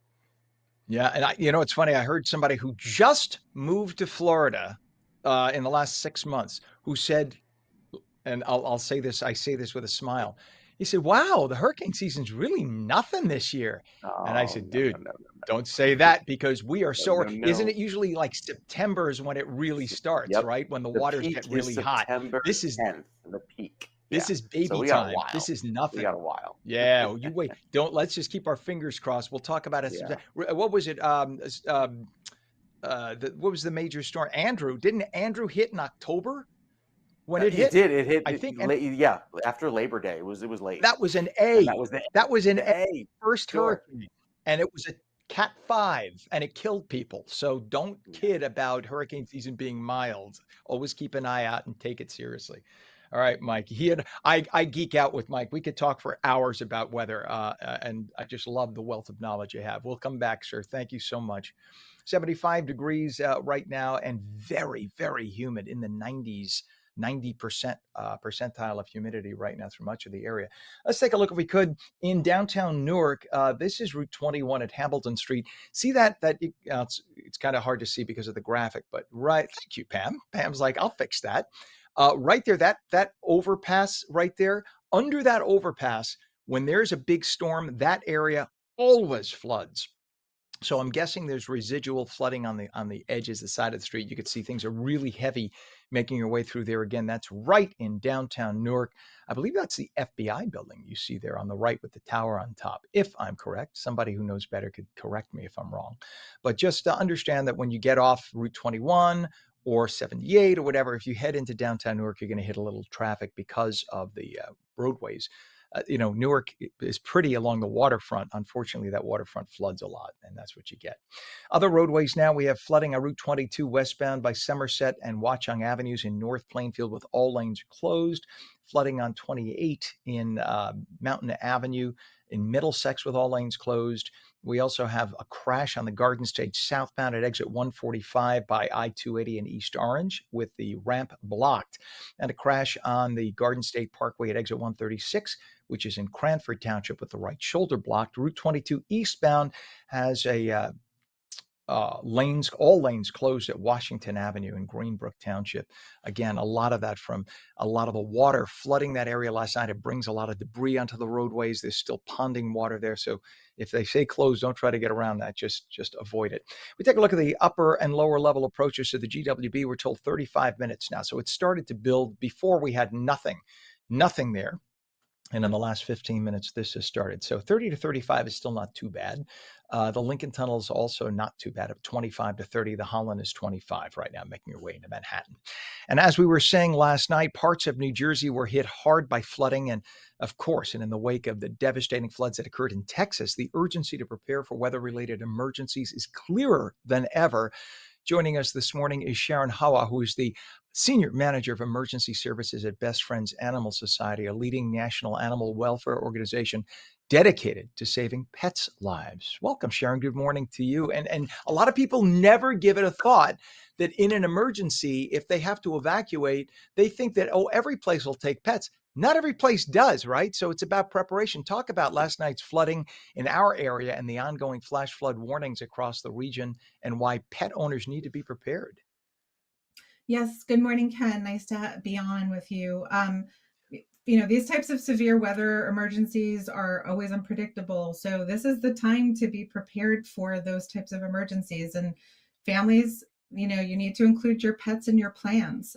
Yeah, and it's funny. I heard somebody who just moved to Florida in the last 6 months who said, and I'll say this, I say this with a smile. He said, "Wow, the hurricane season's really nothing this year." And I said, "Dude, don't say that because we are Isn't it usually like September is when it really starts, Yep. right? When the waters get really hot. This is 10th, the peak. This is baby so time. This is nothing. We got a while. Yeah, you wait. Let's just keep our fingers crossed. We'll talk about it. Yeah. What was it? What was the major storm? Andrew. Didn't Andrew hit in October? When it hit? It hit. I think. After Labor Day. It was late. That was an A. That was an A. First hurricane, and it was a Cat 5, and it killed people. So don't kid about hurricane season being mild. Always keep an eye out and take it seriously. All right, Mike. I geek out with Mike. We could talk for hours about weather, and I just love the wealth of knowledge you have. We'll come back, sir. Thank you so much. 75 degrees right now, and very, very humid in the 90s. 90% percentile of humidity right now through much of the area. Let's take a look, if we could, in downtown Newark. This is Route 21 at Hamilton Street. See that it's kind of hard to see because of the graphic, but right. Thank you, Pam. Pam's like, I'll fix that. Right there, that overpass right there, under that overpass, when there's a big storm, that area always floods. So I'm guessing there's residual flooding on the edges, the side of the street. You could see things are really heavy making your way through there. Again, that's right in downtown Newark. I believe that's the FBI building you see there on the right with the tower on top, if I'm correct. Somebody who knows better could correct me if I'm wrong. But just to understand that when you get off Route 21 or 78 or whatever, if you head into downtown Newark, you're going to hit a little traffic because of the roadways. Newark is pretty along the waterfront. Unfortunately, that waterfront floods a lot, and that's what you get. Other roadways now, we have flooding on Route 22 westbound by Somerset and Watchung Avenues in North Plainfield with all lanes closed. Flooding on 28 in Mountain Avenue in Middlesex with all lanes closed. We also have a crash on the Garden State southbound at exit 145 by I-280 in East Orange with the ramp blocked, and a crash on the Garden State Parkway at exit 136, which is in Cranford Township with the right shoulder blocked. Route 22 eastbound has all lanes closed at Washington Avenue in Greenbrook Township. Again, a lot of that from a lot of the water flooding that area last night. It brings a lot of debris onto the roadways. There's still ponding water there. So if they say closed, don't try to get around that. Just avoid it. We take a look at the upper and lower level approaches to the GWB. We're told 35 minutes now. So it started to build before we had nothing there. And in the last 15 minutes, this has started. So 30 to 35 is still not too bad. The Lincoln Tunnel is also not too bad at 25 to 30. The Holland is 25 right now, making your way into Manhattan. And as we were saying last night, parts of New Jersey were hit hard by flooding. And of course, and in the wake of the devastating floods that occurred in Texas, the urgency to prepare for weather-related emergencies is clearer than ever. Joining us this morning is Sharon Hawa, who is the Senior Manager of Emergency Services at Best Friends Animal Society, a leading national animal welfare organization dedicated to saving pets' lives. Welcome, Sharon. Good morning to you. And a lot of people never give it a thought that in an emergency, if they have to evacuate, they think that, oh, every place will take pets. Not every place does, right? So it's about preparation. Talk about last night's flooding in our area and the ongoing flash flood warnings across the region and why pet owners need to be prepared. Yes. Good morning, Ken. Nice to be on with you. These types of severe weather emergencies are always unpredictable. So this is the time to be prepared for those types of emergencies. And families, you need to include your pets in your plans.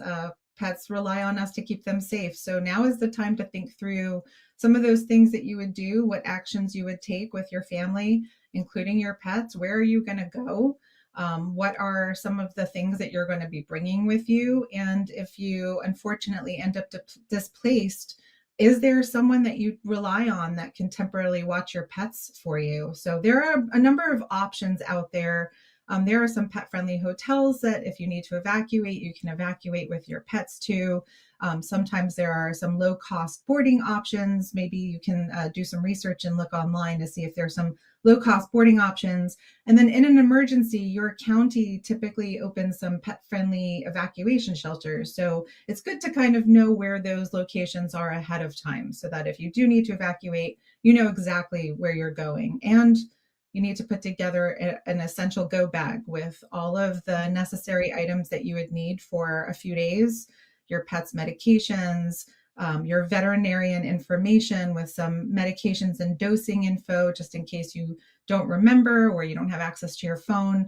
Pets rely on us to keep them safe. So now is the time to think through some of those things that you would do, what actions you would take with your family, including your pets. Where are you going to go? What are some of the things that you're going to be bringing with you? And if you unfortunately end up displaced, is there someone that you rely on that can temporarily watch your pets for you? So there are a number of options out there. There are some pet-friendly hotels that if you need to evacuate, you can evacuate with your pets too. Sometimes there are some low-cost boarding options. Maybe you can do some research and look online to see if there's some low-cost boarding options. And then in an emergency, your county typically opens some pet-friendly evacuation shelters. So it's good to kind of know where those locations are ahead of time so that if you do need to evacuate, you know exactly where you're going. And you need to put together an essential go bag with all of the necessary items that you would need for a few days, your pet's medications, your veterinarian information with some medications and dosing info, just in case you don't remember or you don't have access to your phone,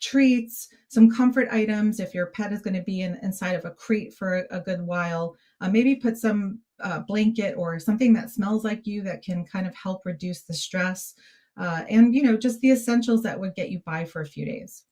treats, some comfort items if your pet is going to be inside of a crate for a good while, maybe put some blanket or something that smells like you that can kind of help reduce the stress. And just the essentials that would get you by for a few days.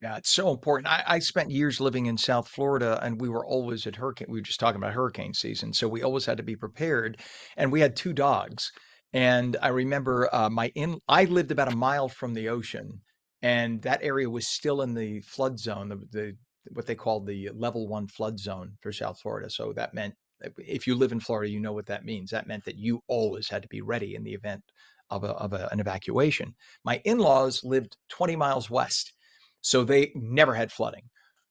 Yeah, it's so important. I spent years living in South Florida and we were always at hurricane. We were just talking about hurricane season. So we always had to be prepared. And we had two dogs. And I remember I lived about a mile from the ocean, and that area was still in the flood zone, the what they called the level 1 flood zone for South Florida. So that meant if you live in Florida, you know what that means. That meant that you always had to be ready in the event of an evacuation. My in-laws lived 20 miles west. So they never had flooding.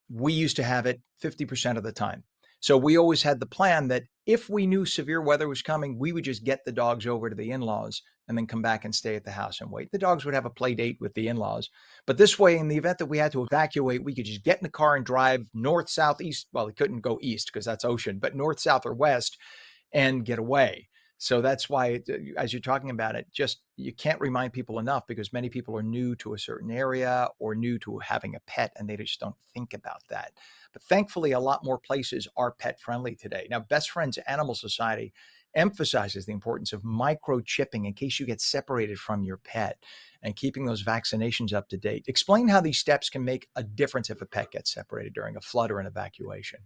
We used to have it 50% of the time. So we always had the plan that if we knew severe weather was coming, we would just get the dogs over to the in-laws and then come back and stay at the house and wait. The dogs would have a play date with the in-laws. But this way, in the event that we had to evacuate, we could just get in the car and drive north, south, east. Well, we couldn't go east because that's ocean, but north, south, or west and get away. So that's why, as you're talking about it, just you can't remind people enough because many people are new to a certain area or new to having a pet and they just don't think about that. But thankfully, a lot more places are pet friendly today. Now, Best Friends Animal Society emphasizes the importance of microchipping in case you get separated from your pet and keeping those vaccinations up to date. Explain how these steps can make a difference if a pet gets separated during a flood or an evacuation.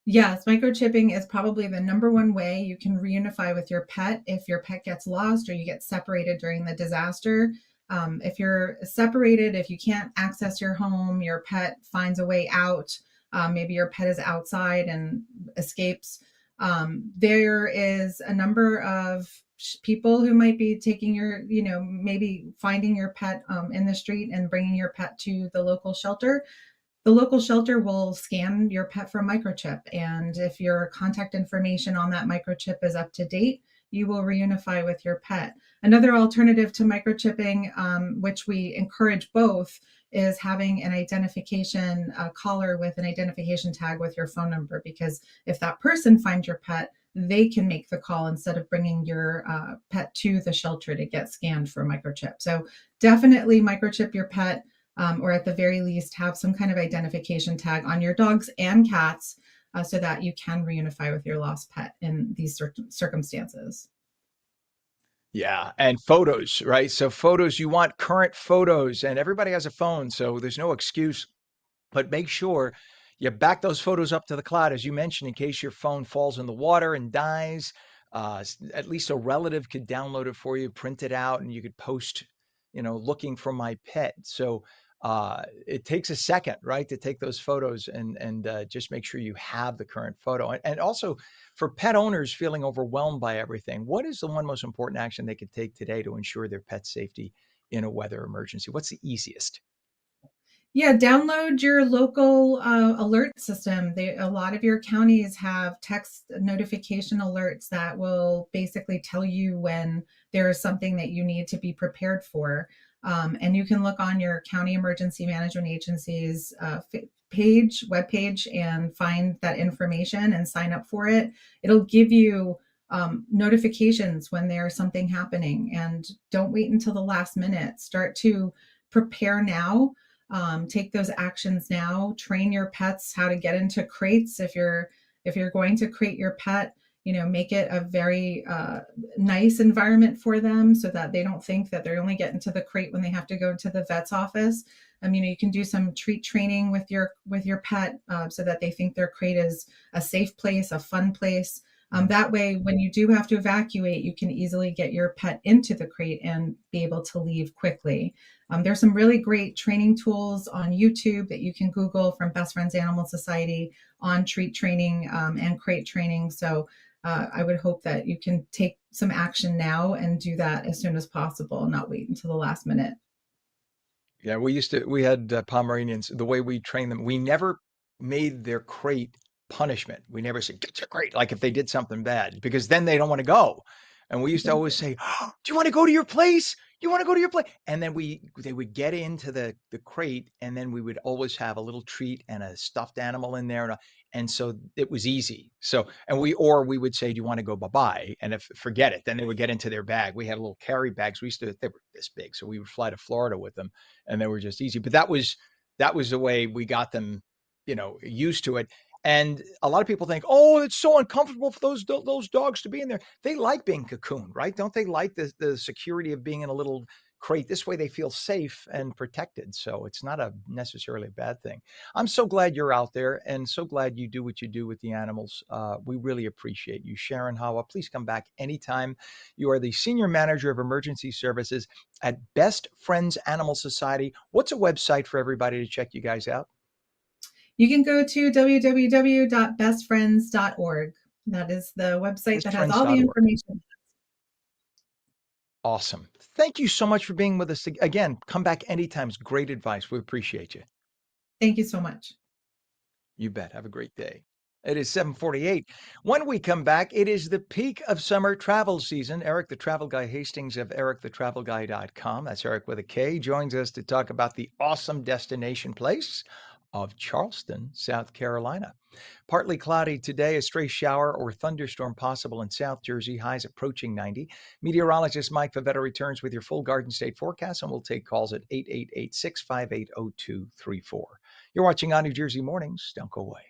Yes, microchipping is probably the number one way you can reunify with your pet if your pet gets lost or you get separated during the disaster. If you're separated, if you can't access your home, your pet finds a way out, maybe your pet is outside and escapes, there is a number of people who might be taking maybe finding your pet in the street and bringing your pet to the local shelter. The local shelter will scan your pet for a microchip. And if your contact information on that microchip is up to date, you will reunify with your pet. Another alternative to microchipping, which we encourage both, is having an identification collar with an identification tag with your phone number, because if that person finds your pet, they can make the call instead of bringing your pet to the shelter to get scanned for microchip. So definitely microchip your pet, or at the very least have some kind of identification tag on your dogs and cats, so that you can reunify with your lost pet in these circumstances. Yeah, and photos, right? So photos, you want current photos, and everybody has a phone, so there's no excuse. But make sure you back those photos up to the cloud, as you mentioned, in case your phone falls in the water and dies. At least a relative could download it for you, print it out, and you could post, looking for my pet. So it takes a second, right, to take those photos and just make sure you have the current photo. And also for pet owners feeling overwhelmed by everything, what is the one most important action they could take today to ensure their pet safety in a weather emergency? What's the easiest? Yeah, download your local alert system. A lot of your counties have text notification alerts that will basically tell you when there is something that you need to be prepared for. And you can look on your county emergency management agency's webpage, and find that information and sign up for it. It'll give you notifications when there's something happening, and don't wait until the last minute. Start to prepare now. Take those actions now. Train your pets how to get into crates. If you're going to crate your pet, make it a very nice environment for them, so that they don't think that they're only getting to the crate when they have to go to the vet's office. You can do some treat training with your pet, so that they think their crate is a safe place, a fun place. That way, when you do have to evacuate, you can easily get your pet into the crate and be able to leave quickly. There's some really great training tools on YouTube that you can Google from Best Friends Animal Society on treat training and crate training. So I would hope that you can take some action now and do that as soon as possible, not wait until the last minute. Yeah, we had Pomeranians. The way we trained them, we never made their crate punishment. We never said, get your crate, like if they did something bad, because then they don't want to go. And we used to always say, oh, do you want to go to your place? You want to go to your place? And then they would get into the crate, and then we would always have a little treat and a stuffed animal in there. And so it was easy. So, we would say, do you want to go bye-bye? And if forget it, then they would get into their bag. We had little carry bags. They were this big. So we would fly to Florida with them, and they were just easy. But that was the way we got them, used to it. And a lot of people think, oh, it's so uncomfortable for those dogs to be in there. They like being cocooned, right? Don't they like the security of being in a little crate? This way they feel safe and protected. So it's not necessarily a bad thing. I'm so glad you're out there, and so glad you do what you do with the animals. We really appreciate you. Sharon Hawa, please come back anytime. You are the Senior Manager of Emergency Services at Best Friends Animal Society. What's a website for everybody to check you guys out? You can go to www.bestfriends.org. That is the website that has all the information. Awesome. Thank you so much for being with us. Again, come back anytime. It's great advice. We appreciate you. Thank you so much. You bet. Have a great day. It is 7:48. When we come back, it is the peak of summer travel season. Eric, the travel guy Hastings of ericthetravelguy.com, that's Eric with a K, joins us to talk about the awesome destination place of Charleston, South Carolina. Partly cloudy today, a stray shower or thunderstorm possible in South Jersey, highs approaching 90. Meteorologist Mike Favetta returns with your full Garden State forecast, and we'll take calls at 888-658-0234. You're watching On New Jersey Mornings. Don't go away.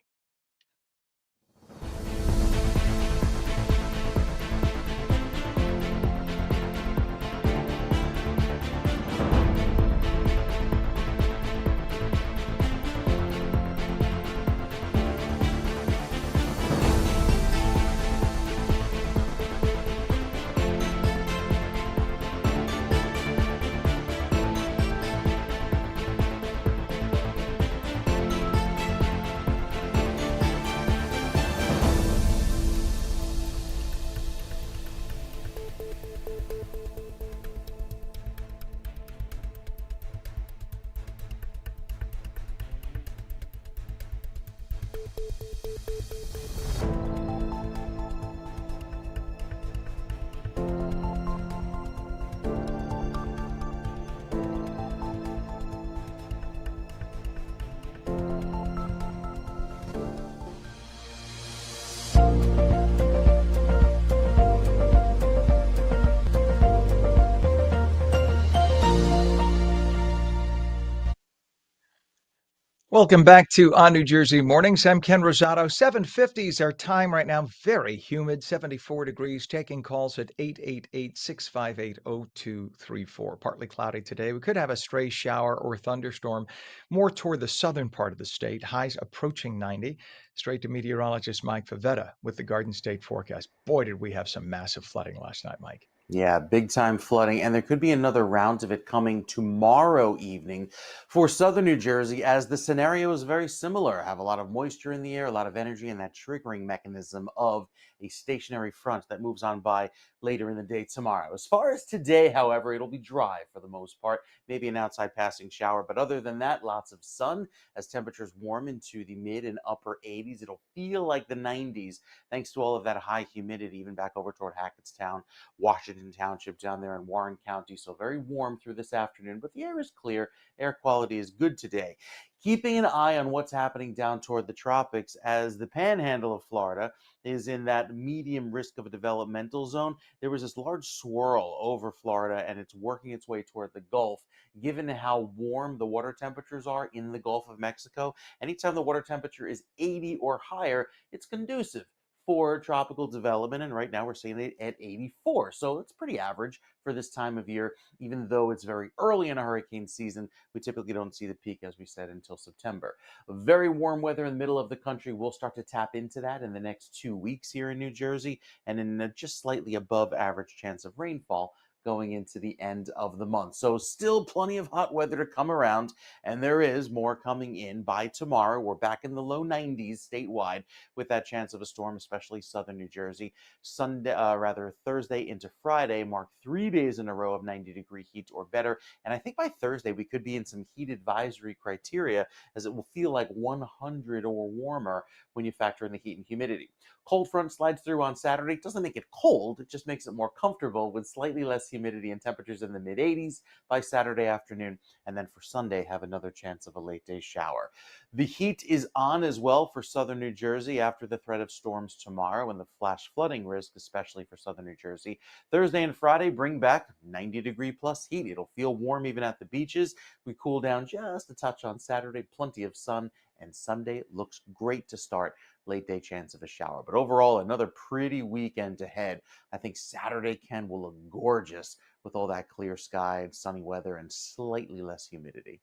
Welcome back to On New Jersey Mornings. I'm Ken Rosato. 7:50 is our time right now. Very humid, 74 degrees. Taking calls at 888-658-0234. Partly cloudy today. We could have a stray shower or thunderstorm more toward the southern part of the state. Highs approaching 90. Straight to meteorologist Mike Favetta with the Garden State forecast. Boy, did we have some massive flooding last night, Mike. Yeah, big time flooding. And there could be another round of it coming tomorrow evening for southern New Jersey, as the scenario is very similar. Have a lot of moisture in the air, a lot of energy, and that triggering mechanism of a stationary front that moves on by later in the day tomorrow. As far as today, however, it'll be dry for the most part, maybe an outside passing shower. But other than that, lots of sun as temperatures warm into the mid and upper 80s. It'll feel like the 90s thanks to all of that high humidity, even back over toward Hackettstown, Washington Township down there in Warren County. So very warm through this afternoon, but the air is clear. Air quality is good today. Keeping an eye on what's happening down toward the tropics, as the panhandle of Florida is in that medium risk of a developmental zone. There was this large swirl over Florida and it's working its way toward the Gulf. Given how warm the water temperatures are in the Gulf of Mexico, anytime the water temperature is 80 or higher, it's conducive for tropical development, and right now we're seeing it at 84. So it's pretty average for this time of year. Even though it's very early in a hurricane season, we typically don't see the peak, as we said, until September. Very warm weather in the middle of the country. We'll start to tap into that in the next 2 weeks here in New Jersey, and in a just slightly above average chance of rainfall going into the end of the month. So still plenty of hot weather to come around, and there is more coming in by tomorrow. We're back in the low 90s statewide with that chance of a storm, especially southern New Jersey. Thursday into Friday mark 3 days in a row of 90-degree heat or better. And I think by Thursday we could be in some heat advisory criteria, as it will feel like 100 or warmer when you factor in the heat and humidity. Cold front slides through on Saturday. It doesn't make it cold, it just makes it more comfortable with slightly less humidity and temperatures in the mid 80s by Saturday afternoon. And then for Sunday, have another chance of a late day shower. The heat is on as well for southern New Jersey after the threat of storms tomorrow and the flash flooding risk, especially for southern New Jersey. Thursday and Friday bring back 90-degree plus heat. It'll feel warm even at the beaches. We cool down just a touch on Saturday, plenty of sun, and Sunday looks great to start. Late day chance of a shower. But overall, another pretty weekend ahead. I think Saturday, Ken, will look gorgeous with all that clear sky and sunny weather and slightly less humidity.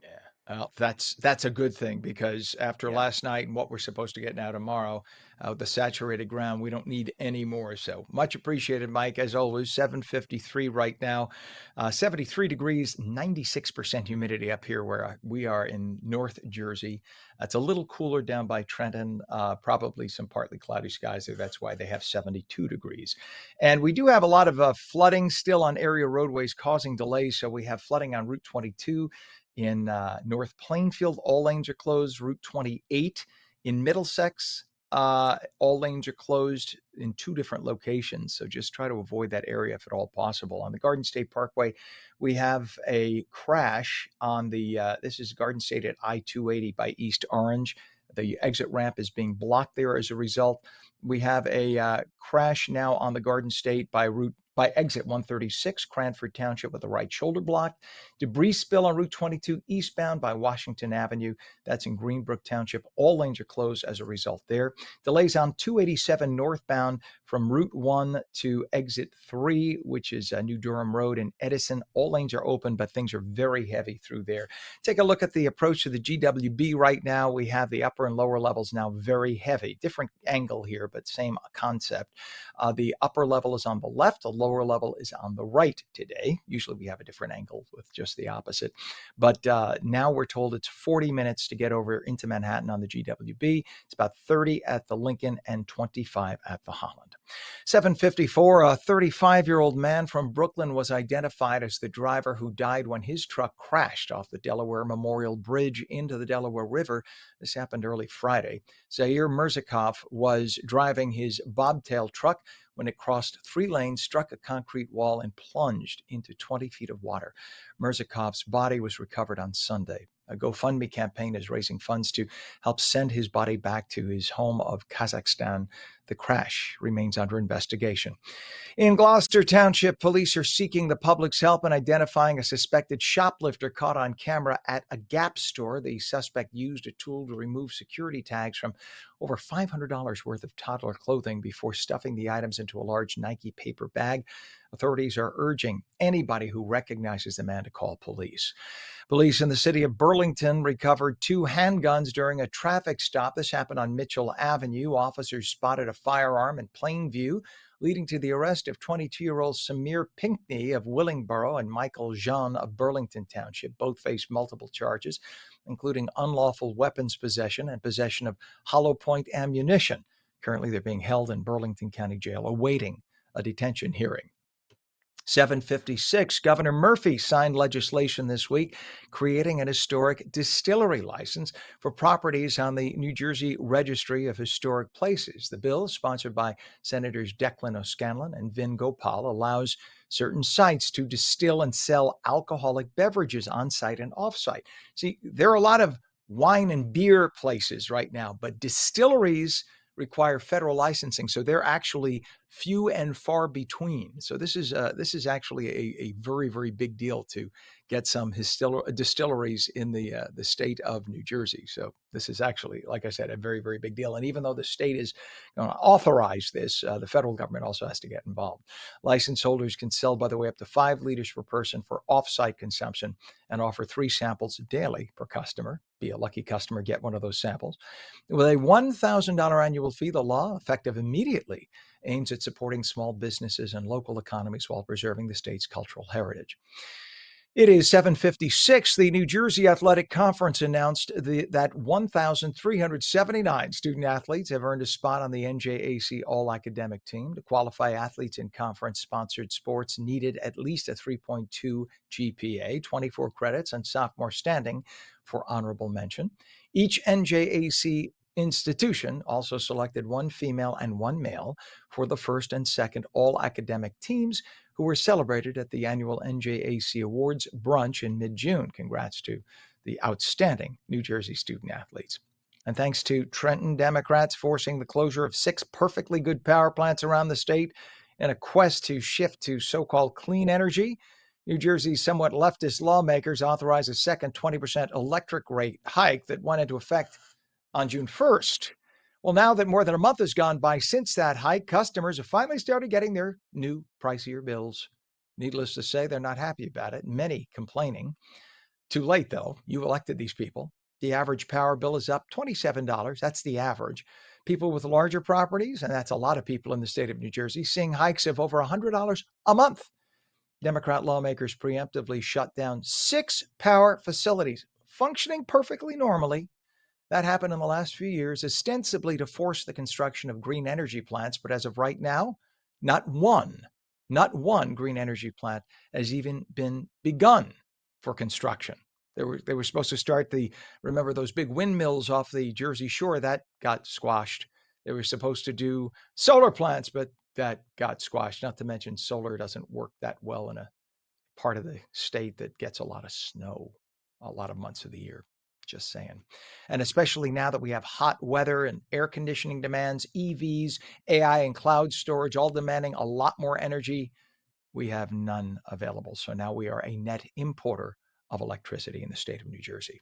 Yeah. Well, that's a good thing, because after Yeah. last night and what we're supposed to get now tomorrow, the saturated ground, we don't need any more. So much appreciated, Mike. As always, 7:53 right now, 73 degrees, 96% humidity up here where we are in North Jersey. It's a little cooler down by Trenton, probably some partly cloudy skies there. That's why they have 72 degrees. And we do have a lot of flooding still on area roadways causing delays. So we have flooding on Route 22 in North Plainfield. All lanes are closed. Route 28 in Middlesex, all lanes are closed in 2 different locations. So just try to avoid that area if at all possible. On the Garden State Parkway, we have a crash on this is Garden State at I-280 by East Orange. The exit ramp is being blocked there as a result. We have a crash now on the Garden State by exit 136, Cranford Township, with the right shoulder blocked. Debris spill on Route 22 eastbound by Washington Avenue. That's in Greenbrook Township. All lanes are closed as a result there. Delays on 287 northbound from Route 1 to exit 3, which is New Durham Road in Edison. All lanes are open, but things are very heavy through there. Take a look at the approach to the GWB right now. We have the upper and lower levels now very heavy. Different angle here, but same concept. The upper level is on the left. The lower level is on the right today. Usually we have a different angle with just the opposite. But now we're told it's 40 minutes to get over into Manhattan on the GWB. It's about 30 at the Lincoln and 25 at the Holland. 7:54, a 35-year-old man from Brooklyn was identified as the driver who died when his truck crashed off the Delaware Memorial Bridge into the Delaware River. This happened early Friday. Zaire Mirzakov was driving his bobtail truck when it crossed 3 lanes, struck a concrete wall, and plunged into 20 feet of water. Mirzakov's body was recovered on Sunday. A GoFundMe campaign is raising funds to help send his body back to his home of Kazakhstan. The crash remains under investigation. In Gloucester Township, police are seeking the public's help in identifying a suspected shoplifter caught on camera at a Gap store. The suspect used a tool to remove security tags from over $500 worth of toddler clothing before stuffing the items into a large Nike paper bag. Authorities are urging anybody who recognizes the man to call police. Police in the city of Burlington recovered 2 handguns during a traffic stop. This happened on Mitchell Avenue. Officers spotted a firearm in plain view, leading to the arrest of 22-year-old Samir Pinkney of Willingboro and Michael Jean of Burlington Township. Both face multiple charges, including unlawful weapons possession and possession of hollow point ammunition. Currently, they're being held in Burlington County Jail, awaiting a detention hearing. 7:56, Governor Murphy signed legislation this week creating an historic distillery license for properties on the New Jersey Registry of Historic Places. The bill, sponsored by Senators Declan O'Scanlan and Vin Gopal, allows certain sites to distill and sell alcoholic beverages on site and off site. See, there are a lot of wine and beer places right now, but distilleries require federal licensing, so they're actually few and far between. So this is actually a very, very big deal to get some distilleries in the state of New Jersey. So this is actually, like I said, a very, very big deal. And even though the state is going to authorize this, the federal government also has to get involved. License holders can sell, by the way, up to 5 liters per person for off-site consumption and offer 3 samples daily per customer. Be a lucky customer, get one of those samples. With a $1,000 annual fee, the law, effective immediately, aims at supporting small businesses and local economies while preserving the state's cultural heritage. It is 7:56. The New Jersey Athletic Conference announced that 1,379 student athletes have earned a spot on the NJAC All-Academic Team. To qualify, athletes in conference-sponsored sports needed at least a 3.2 GPA, 24 credits, and sophomore standing for honorable mention. Each NJAC institution also selected 1 female and 1 male for the first and second all-academic teams, who were celebrated at the annual NJAC Awards brunch in mid-June. Congrats to the outstanding New Jersey student athletes. And thanks to Trenton Democrats forcing the closure of 6 perfectly good power plants around the state in a quest to shift to so-called clean energy, New Jersey's somewhat leftist lawmakers authorized a second 20% electric rate hike that went into effect on June 1st. Well, now that more than a month has gone by since that hike, customers have finally started getting their new pricier bills. Needless to say, they're not happy about it, many complaining. Too late, though. You elected these people. The average power bill is up $27. That's the average. People with larger properties, and that's a lot of people in the state of New Jersey, seeing hikes of over $100 a month. Democrat lawmakers preemptively shut down 6 power facilities functioning perfectly normally. That happened in the last few years, ostensibly to force the construction of green energy plants. But as of right now, not one green energy plant has even been begun for construction. They were supposed to start remember those big windmills off the Jersey Shore, that got squashed. They were supposed to do solar plants, but that got squashed. Not to mention solar doesn't work that well in a part of the state that gets a lot of snow a lot of months of the year. Just saying. And especially now that we have hot weather and air conditioning demands, EVs, AI, and cloud storage, all demanding a lot more energy, we have none available. So now we are a net importer of electricity in the state of New Jersey.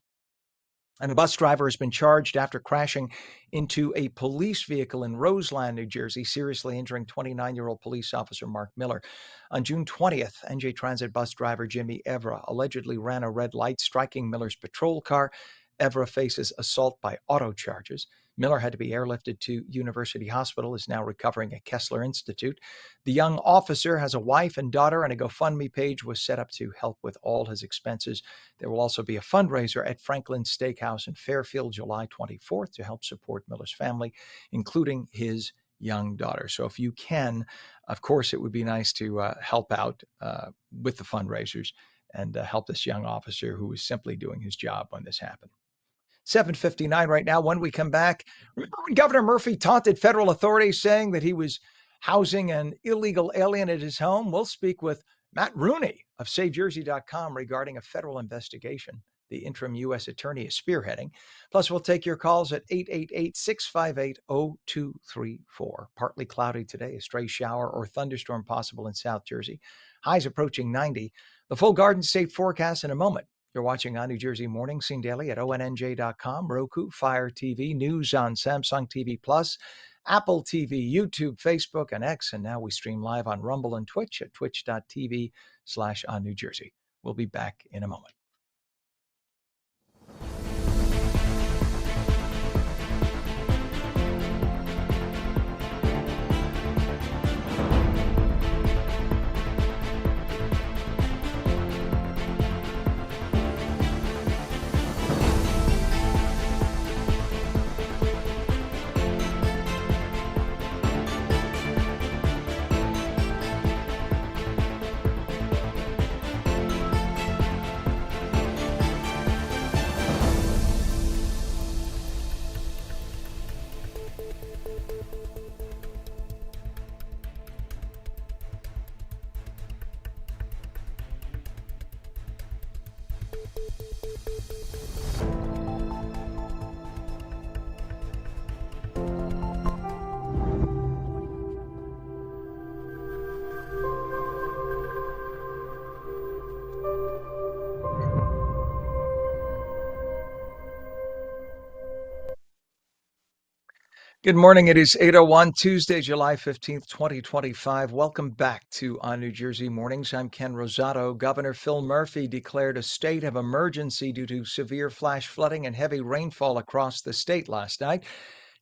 And a bus driver has been charged after crashing into a police vehicle in Roseland, New Jersey, seriously injuring 29-year-old police officer Mark Miller. On June 20th, NJ Transit bus driver Jimmy Evra allegedly ran a red light, striking Miller's patrol car. Evra faces assault by auto charges. Miller had to be airlifted to University Hospital, is now recovering at Kessler Institute. The young officer has a wife and daughter, and a GoFundMe page was set up to help with all his expenses. There will also be a fundraiser at Franklin's Steakhouse in Fairfield, July 24th, to help support Miller's family, including his young daughter. So if you can, of course, it would be nice to help out with the fundraisers and help this young officer who was simply doing his job when this happened. 7:59 right now. When we come back, remember when Governor Murphy taunted federal authorities saying that he was housing an illegal alien at his home? We'll speak with Matt Rooney of SaveJersey.com regarding a federal investigation the interim U.S. attorney is spearheading. Plus, we'll take your calls at 888-658-0234. Partly cloudy today, a stray shower or thunderstorm possible in South Jersey. Highs approaching 90. The full Garden State forecast in a moment. You're watching On New Jersey Mornings, seen daily at ONNJ.com, Roku, Fire TV, News on Samsung TV Plus, Apple TV, YouTube, Facebook, and X. And now we stream live on Rumble and Twitch at twitch.tv/On New Jersey. We'll be back in a moment. Good morning. It is 8:01, Tuesday, July 15th, 2025. Welcome back to On New Jersey Mornings. I'm Ken Rosato. Governor Phil Murphy declared a state of emergency due to severe flash flooding and heavy rainfall across the state last night.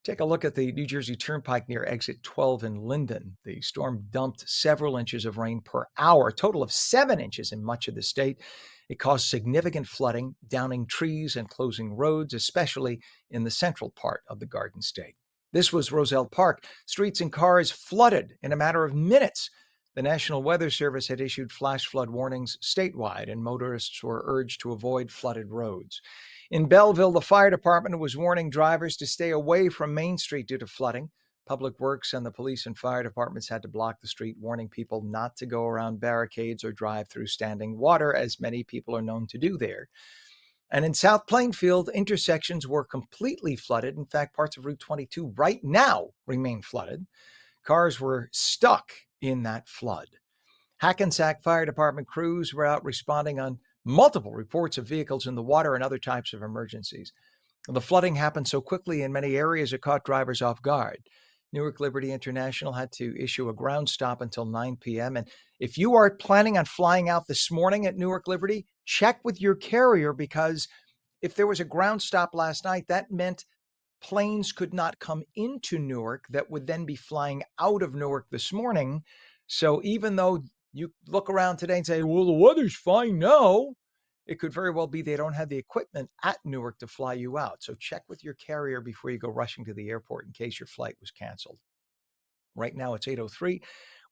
Take a look at the New Jersey Turnpike near exit 12 in Linden. The storm dumped several inches of rain per hour, a total of 7 inches in much of the state. It caused significant flooding, downing trees and closing roads, especially in the central part of the Garden State. This was Roselle Park. Streets and cars flooded in a matter of minutes. The National Weather Service had issued flash flood warnings statewide, and motorists were urged to avoid flooded roads. In Belleville, the fire department was warning drivers to stay away from Main Street due to flooding. Public Works and the police and fire departments had to block the street, warning people not to go around barricades or drive through standing water, as many people are known to do there. And in South Plainfield, intersections were completely flooded. In fact, parts of Route 22 right now remain flooded. Cars were stuck in that flood. Hackensack Fire Department crews were out responding on multiple reports of vehicles in the water and other types of emergencies. The flooding happened so quickly in many areas it caught drivers off guard. Newark Liberty International had to issue a ground stop until 9 p.m. And if you are planning on flying out this morning at Newark Liberty, check with your carrier, because if there was a ground stop last night, that meant planes could not come into Newark that would then be flying out of Newark this morning. So even though you look around today and say, well, the weather's fine now, it could very well be they don't have the equipment at Newark to fly you out. So check with your carrier before you go rushing to the airport in case your flight was canceled. Right now it's 8:03.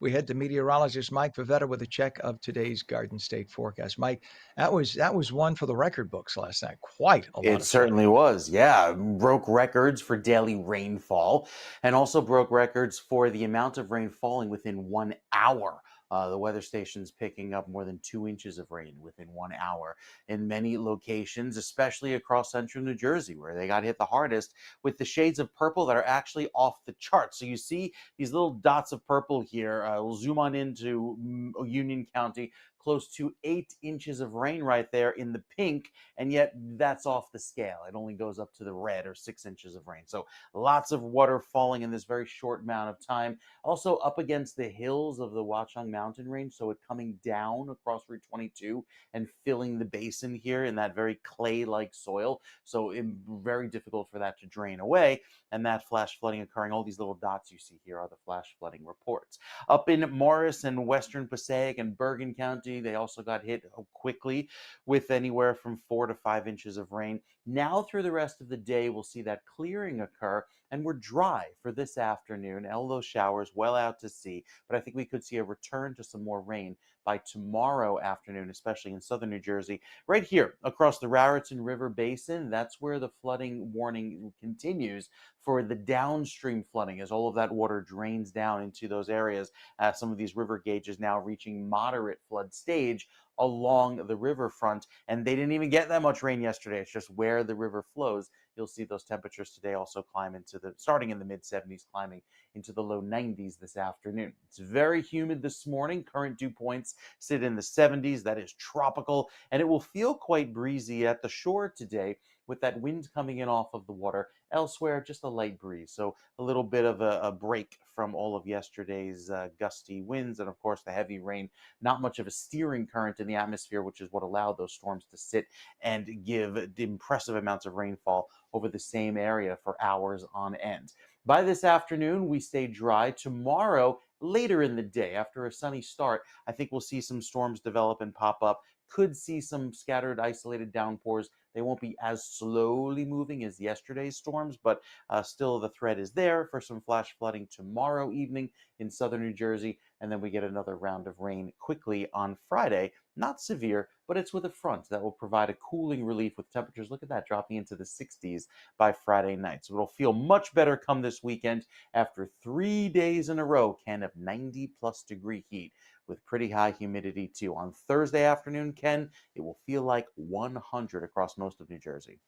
We head to meteorologist Mike Favetta with a check of today's Garden State forecast. Mike, that was one for the record books last night. Quite a lot It of certainly was. Yeah. Broke records for daily rainfall and also broke records for the amount of rain falling within 1 hour. The weather station's picking up more than 2 inches of rain within 1 hour in many locations, especially across central New Jersey, where they got hit the hardest with the shades of purple that are actually off the chart. So you see these little dots of purple here. We'll zoom on into Union County. Close to 8 inches of rain right there in the pink, and yet that's off the scale. It only goes up to the red, or 6 inches of rain. So lots of water falling in this very short amount of time. Also up against the hills of the Watchung Mountain Range, so it coming down across Route 22 and filling the basin here in that very clay-like soil. So very difficult for that to drain away, and that flash flooding occurring. All these little dots you see here are the flash flooding reports. Up in Morris and Western Passaic and Bergen County, they also got hit quickly with anywhere from 4 to 5 inches of rain. Now through the rest of the day, we'll see that clearing occur and we're dry for this afternoon. All those showers well out to sea, but I think we could see a return to some more rain by tomorrow afternoon, especially in southern New Jersey. Right here across the Raritan River Basin, that's where the flooding warning continues for the downstream flooding as all of that water drains down into those areas. Some of these river gauges now reaching moderate flood stage along the riverfront, and they didn't even get that much rain yesterday. It's just where the river flows. You'll see those temperatures today also climb into the starting in the mid 70s, climbing into the low 90s this afternoon. It's very humid this morning. Current dew points sit in the 70s. That is tropical, and it will feel quite breezy at the shore today with that wind coming in off of the water. Elsewhere, just a light breeze. So a little bit of a break from all of yesterday's gusty winds and, of course, the heavy rain. Not much of a steering current in the atmosphere, which is what allowed those storms to sit and give impressive amounts of rainfall over the same area for hours on end. By this afternoon, we stay dry. Tomorrow, later in the day, after a sunny start, I think we'll see some storms develop and pop up. Could see some scattered, isolated downpours. They won't be as slowly moving as yesterday's storms, but still the threat is there for some flash flooding tomorrow evening in southern New Jersey. And then we get another round of rain quickly on Friday. Not severe, but it's with a front that will provide a cooling relief with temperatures. Look at that, dropping into the 60s by Friday night. So it'll feel much better come this weekend after 3 days in a row, Ken, of 90+ degree heat with pretty high humidity too. On Thursday afternoon, Ken, it will feel like 100 across most of New Jersey.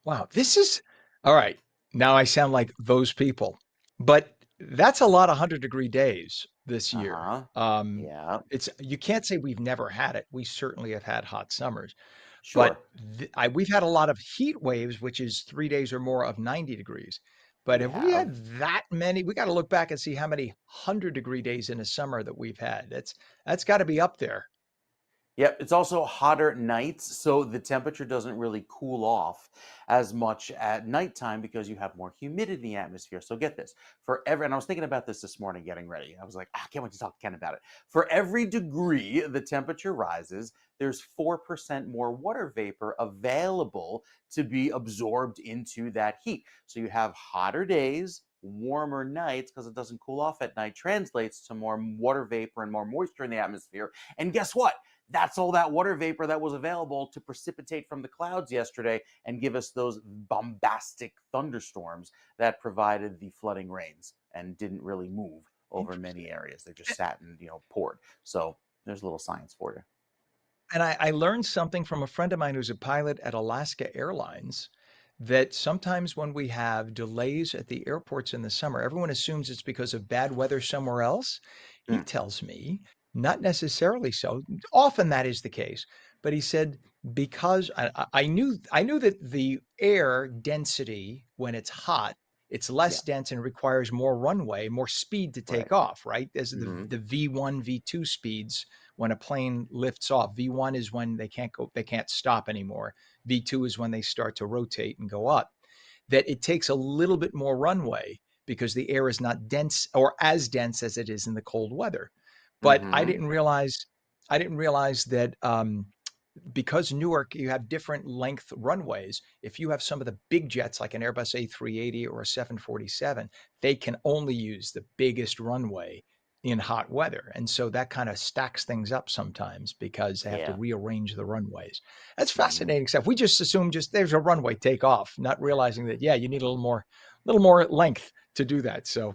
Wow, this is all right. Now I sound like those people, but that's a lot of 100-degree days this year. Uh-huh. Yeah, It's you can't say we've never had it. We certainly have had hot summers, but sure. we've had a lot of heat waves, which is 3 days or more of 90 degrees. But We have we have. had that many? We got to look back and see how many 100-degree days in a summer that we've had. That's got to be up there. Yep, it's also hotter at nights, so the temperature doesn't really cool off as much at nighttime because you have more humidity in the atmosphere. So get this, and I was thinking about this morning getting ready. I was like, I can't wait to talk to Ken about it. For every degree the temperature rises, there's 4% more water vapor available to be absorbed into that heat. So you have hotter days, warmer nights because it doesn't cool off at night, translates to more water vapor and more moisture in the atmosphere. And guess what? That's all that water vapor that was available to precipitate from the clouds yesterday and give us those bombastic thunderstorms that provided the flooding rains and didn't really move over many Interesting. areas. They just sat and poured. So there's a little science for you. And I learned something from a friend of mine who's a pilot at Alaska Airlines that sometimes when we have delays at the airports in the summer, everyone assumes it's because of bad weather somewhere else. He Mm, tells me not necessarily so. Often that is the case, but he said because I knew that the air density when it's hot, it's yeah, less dense and requires more runway, more speed to take right. off, right? There's Hmm. the V1, V2 speeds when a plane lifts off. V1 is when they can't stop anymore. V2 is when they start to rotate and go up. That it takes a little bit more runway because the air is not dense or as dense as it is in the cold weather. But Hmm. I didn't realize that because Newark, you have different length runways. If you have some of the big jets like an Airbus A380 or a 747, they can only use the biggest runway in hot weather. And so that kind of stacks things up sometimes because they have to Yeah. rearrange the runways. That's Hmm. fascinating stuff. We just assume just there's a runway take off, not realizing that, yeah, you need a little more length to do that. So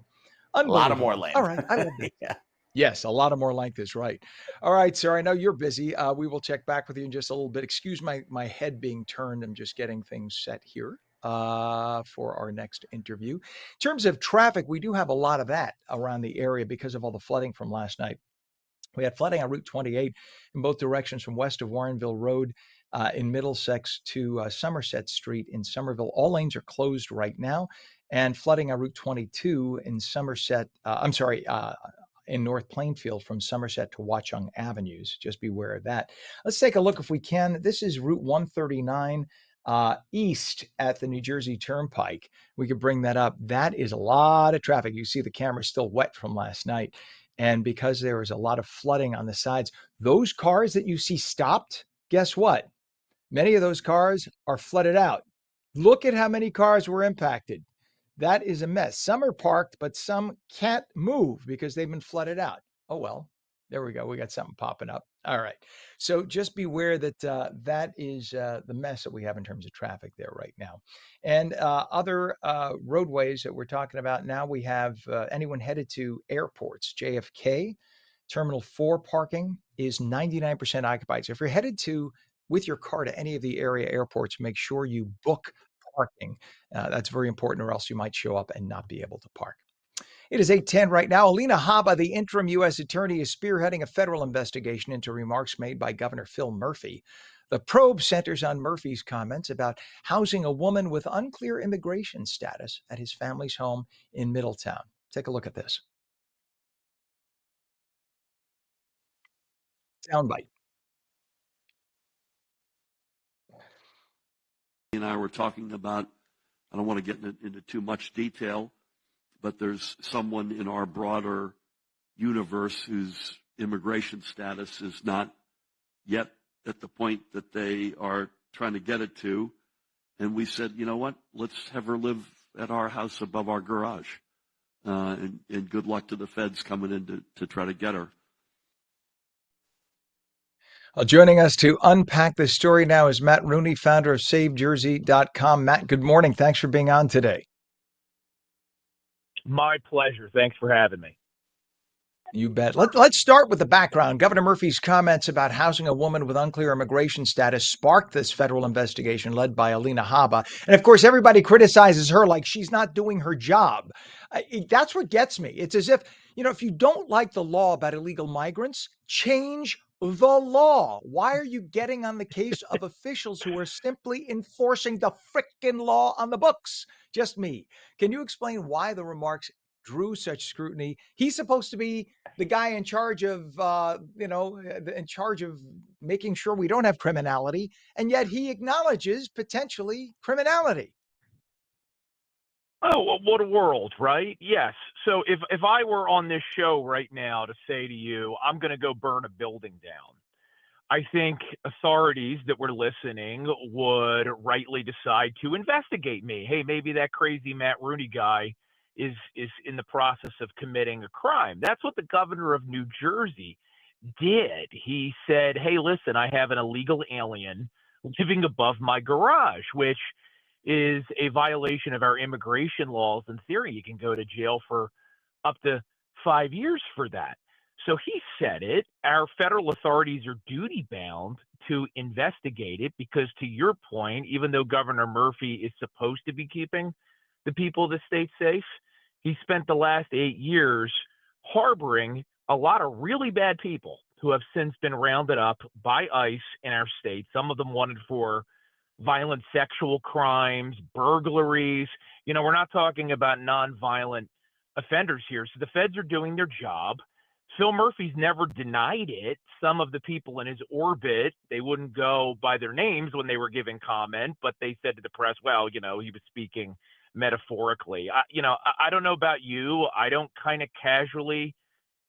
A lot of more unbelievable. All land. right. I love that. Yeah. Yes, a lot of more length is right. All right, sir. I know you're busy. We will check back with you in just a little bit. Excuse my head being turned. I'm just getting things set here for our next interview. In terms of traffic, we do have a lot of that around the area because of all the flooding from last night. We had flooding on Route 28 in both directions from west of Warrenville Road in Middlesex to Somerset Street in Somerville. All lanes are closed right now. And flooding on Route 22 in Somerset, in North Plainfield from Somerset to Watchung Avenues. Just beware of that. Let's take a look if we can. This is Route 139 east at the New Jersey Turnpike. We could bring that up. That is a lot of traffic. You see the camera still wet from last night. And because there was a lot of flooding on the sides, those cars that you see stopped, guess what? Many of those cars are flooded out. Look at how many cars were impacted. That is a mess. Some are parked, but some can't move because they've been flooded out. Oh, well, there we go. We got something popping up. All right. So just beware that that is the mess that we have in terms of traffic there right now. And other roadways that we're talking about now, we have anyone headed to airports, JFK, Terminal 4 parking is 99% occupied. So if you're headed to with your car to any of the area airports, make sure you book parking. That's very important, or else you might show up and not be able to park. It is 8:10 right now. Alina Habba, the interim U.S. attorney, is spearheading a federal investigation into remarks made by Governor Phil Murphy. The probe centers on Murphy's comments about housing a woman with unclear immigration status at his family's home in Middletown. Take a look at this soundbite. And I were talking about, I don't want to get into too much detail, but there's someone in our broader universe whose immigration status is not yet at the point that they are trying to get it to. And we said, you know what, let's have her live at our house above our garage. And good luck to the feds coming in to try to get her. Joining us to unpack this story now is Matt Rooney, founder of SaveJersey.com. Matt, good morning. Thanks for being on today. My pleasure. Thanks for having me. You bet. Let's start with the background. Governor Murphy's comments about housing a woman with unclear immigration status sparked this federal investigation led by Alina Habba. And of course, everybody criticizes her like she's not doing her job. That's what gets me. It's as if, if you don't like the law about illegal migrants, change the law. Why are you getting on the case of officials who are simply enforcing the frickin' law on the books? Just me. Can you explain why the remarks drew such scrutiny? He's supposed to be the guy in charge of, in charge of making sure we don't have criminality, and yet he acknowledges potentially criminality. Oh, what a world, right? Yes. So if I were on this show right now to say to you, I'm going to go burn a building down, I think authorities that were listening would rightly decide to investigate me. Hey, maybe that crazy Matt Rooney guy is in the process of committing a crime. That's what the governor of New Jersey did. He said, hey, listen, I have an illegal alien living above my garage, which is a violation of our immigration laws. In theory, you can go to jail for up to 5 years for that. So he said it. Our federal authorities are duty bound to investigate it because, to your point, even though Governor Murphy is supposed to be keeping the people of the state safe, he spent the last 8 years harboring a lot of really bad people who have since been rounded up by ICE in our state. Some of them wanted for violent sexual crimes, burglaries. We're not talking about nonviolent offenders here. So the feds are doing their job. Phil Murphy's never denied it. Some of the people in his orbit, they wouldn't go by their names when they were giving comment, but they said to the press, well, he was speaking metaphorically. I don't know about you. I don't kind of casually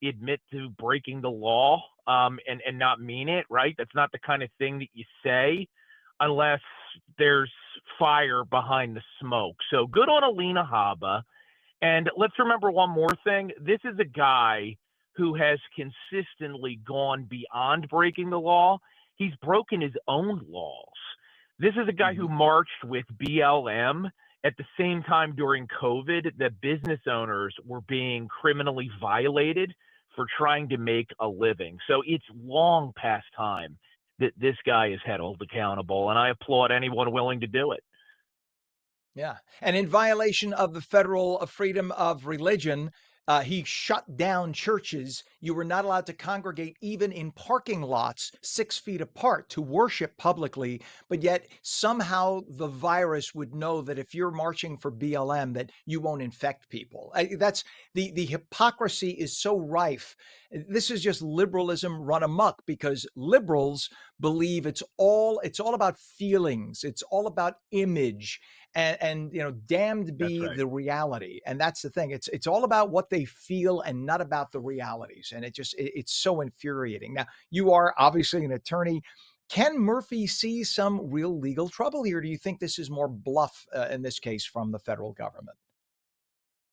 admit to breaking the law and not mean it, right? That's not the kind of thing that you say unless there's fire behind the smoke. So good on Alina Habba. And let's remember one more thing. This is a guy who has consistently gone beyond breaking the law. He's broken his own laws. This is a guy who marched with BLM at the same time during COVID that business owners were being criminally violated for trying to make a living. So it's long past time that this guy is held accountable, and I applaud anyone willing to do it. Yeah. And in violation of the federal freedom of religion, he shut down churches. You were not allowed to congregate even in parking lots 6 feet apart to worship publicly. But yet somehow the virus would know that if you're marching for BLM, that you won't infect people. That's the hypocrisy is so rife. This is just liberalism run amok because liberals believe it's all about feelings. It's all about image. And damned be right. the reality. And that's the thing. It's all about what they feel and not about the realities. And it's so infuriating. Now, you are obviously an attorney. Can Murphy see some real legal trouble here? Do you think this is more bluff in this case from the federal government?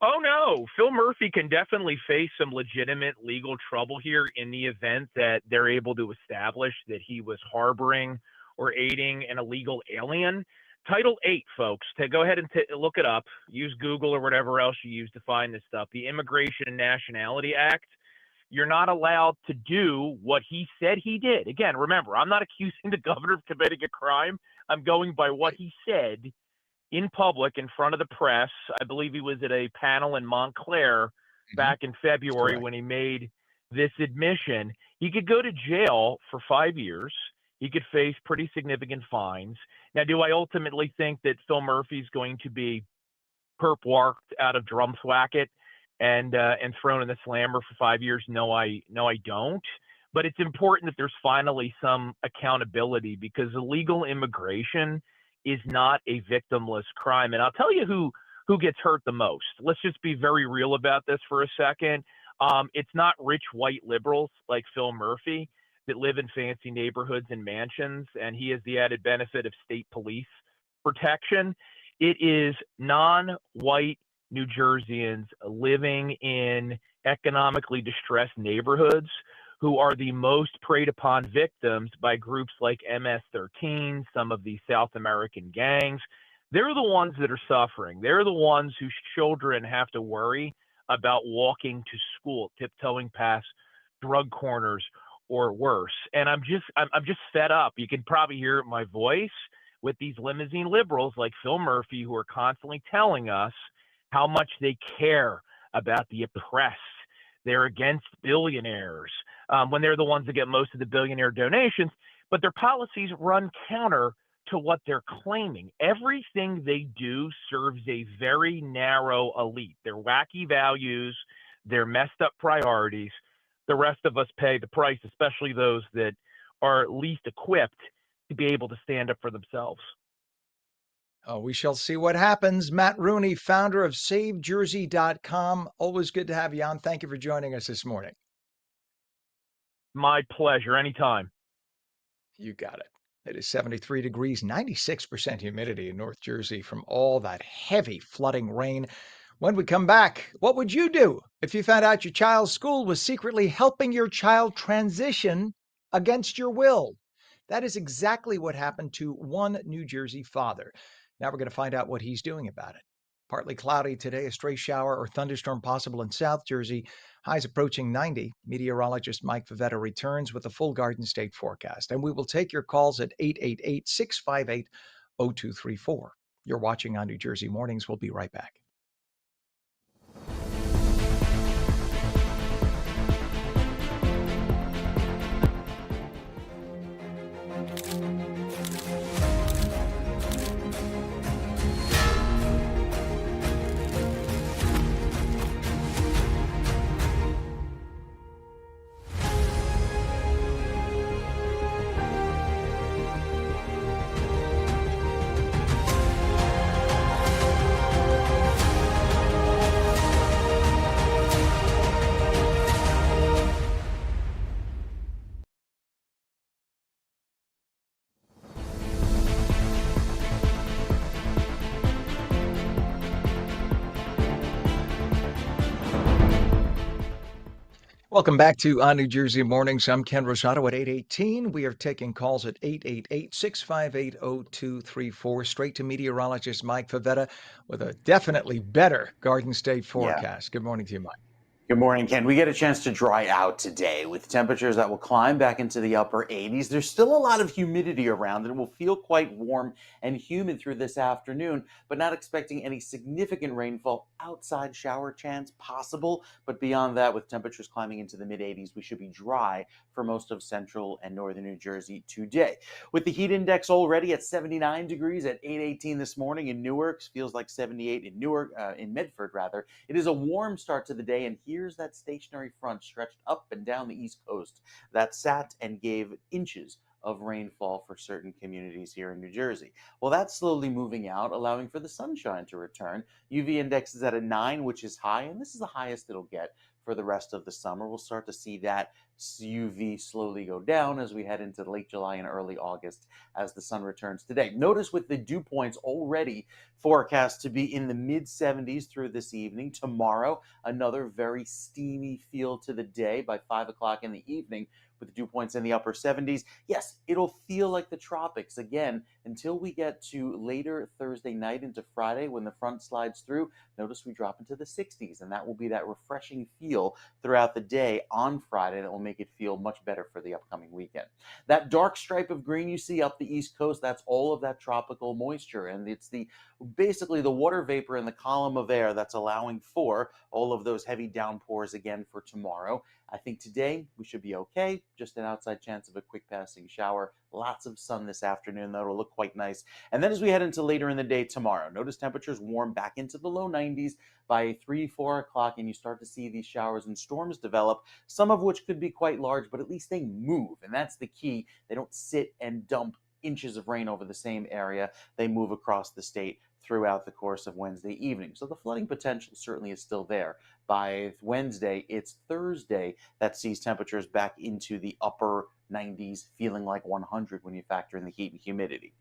Oh no, Phil Murphy can definitely face some legitimate legal trouble here in the event that they're able to establish that he was harboring or aiding an illegal alien. Title 8, folks, to go ahead and look it up, use Google or whatever else you use to find this stuff. The Immigration and Nationality Act. You're not allowed to do what he said he did. Again, remember, I'm not accusing the governor of committing a crime. I'm going by what he said in public in front of the press. I believe he was at a panel in Montclair back in February when he made this admission. He could go to jail for 5 years. He could face pretty significant fines. Now, do I ultimately think that Phil Murphy's going to be perp walked out of Drumthwacket and thrown in the slammer for 5 years? No, I don't. But it's important that there's finally some accountability, because illegal immigration is not a victimless crime. And I'll tell you who gets hurt the most. Let's just be very real about this for a second. It's not rich white liberals like Phil Murphy that live in fancy neighborhoods and mansions, and he has the added benefit of state police protection. It is non-white New Jerseyans living in economically distressed neighborhoods who are the most preyed upon victims by groups like MS-13, some of the South American gangs. They're the ones that are suffering. They're the ones whose children have to worry about walking to school, tiptoeing past drug corners or worse. And I'm just fed up. You can probably hear my voice with these limousine liberals like Phil Murphy, who are constantly telling us how much they care about the oppressed. They're against billionaires when they're the ones that get most of the billionaire donations, but their policies run counter to what they're claiming. Everything they do serves a very narrow elite. Their wacky values, their messed up priorities. The rest of us pay the price, especially those that are least equipped to be able to stand up for themselves. Oh, we shall see what happens. Matt Rooney, founder of SaveJersey.com. Always good to have you on. Thank you for joining us this morning. My pleasure. Anytime. You got it. It is 73 degrees, 96% humidity in North Jersey from all that heavy flooding rain. When we come back, what would you do if you found out your child's school was secretly helping your child transition against your will? That is exactly what happened to one New Jersey father. Now we're going to find out what he's doing about it. Partly cloudy today, a stray shower or thunderstorm possible in South Jersey. Highs approaching 90. Meteorologist Mike Favetta returns with a full Garden State forecast. And we will take your calls at 888-658-0234. You're watching on New Jersey Mornings. We'll be right back. Welcome back to On New Jersey Mornings. I'm Ken Rosato at 8:18. We are taking calls at 888-658-0234. Straight to meteorologist Mike Favetta with a definitely better Garden State forecast. Good morning to you, Mike. Good morning, Ken. We get a chance to dry out today with temperatures that will climb back into the upper 80s. There's still a lot of humidity around, and it will feel quite warm and humid through this afternoon, but not expecting any significant rainfall. Outside shower chance possible, but beyond that, with temperatures climbing into the mid-80s, we should be dry for most of central and northern New Jersey today. With the heat index already at 79 degrees at 8:18 this morning in Newark, feels like 78 in Newark, in Medford rather. It is a warm start to the day, and here's that stationary front stretched up and down the East Coast that sat and gave inches of rainfall for certain communities here in New Jersey. Well, that's slowly moving out, allowing for the sunshine to return. UV index is at a 9, which is high, and this is the highest it'll get for the rest of the summer. We'll start to see that UV slowly go down as we head into late July and early August as the sun returns today. Notice with the dew points already forecast to be in the mid 70s through this evening. Tomorrow, another very steamy feel to the day by 5 o'clock in the evening with dew points in the upper 70s. Yes, it'll feel like the tropics again until we get to later Thursday night into Friday when the front slides through. Notice we drop into the 60s, and that will be that refreshing feel throughout the day on Friday that will make it feel much better for the upcoming weekend. That dark stripe of green you see up the East Coast, that's all of that tropical moisture, and it's basically the water vapor in the column of air that's allowing for all of those heavy downpours again for tomorrow. I think today we should be okay. Just an outside chance of a quick passing shower. Lots of sun this afternoon. That'll look quite nice. And then as we head into later in the day tomorrow, notice temperatures warm back into the low 90s by 3, 4 o'clock, and you start to see these showers and storms develop, some of which could be quite large, but at least they move. And that's the key. They don't sit and dump inches of rain over the same area. They move across the state throughout the course of Wednesday evening. So the flooding potential certainly is still there. By Wednesday, it's Thursday that sees temperatures back into the upper 90s, feeling like 100 when you factor in the heat and humidity.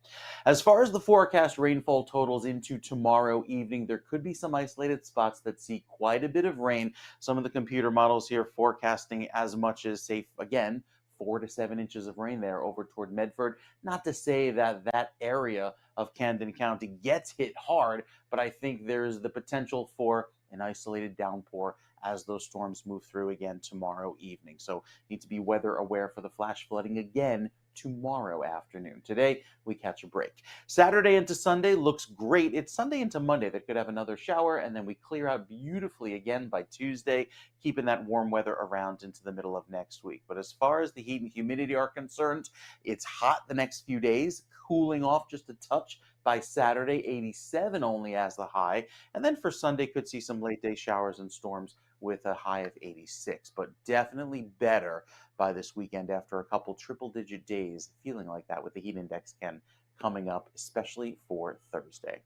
As far as the forecast rainfall totals into tomorrow evening, there could be some isolated spots that see quite a bit of rain. Some of the computer models here forecasting as much as, say, again, 4 to 7 inches of rain there over toward Medford. Not to say that that area of Camden County gets hit hard, but I think there's the potential for an isolated downpour as those storms move through again tomorrow evening. So need to be weather aware for the flash flooding again tomorrow afternoon. Today, we catch a break. Saturday into Sunday looks great. It's Sunday into Monday that could have another shower, and then we clear out beautifully again by Tuesday, keeping that warm weather around into the middle of next week. But as far as the heat and humidity are concerned, it's hot the next few days, cooling off just a touch by Saturday, 87 only as the high. And then for Sunday, could see some late day showers and storms with a high of 86, but definitely better by this weekend after a couple triple digit days feeling like that with the heat index, Ken, coming up, especially for Thursday.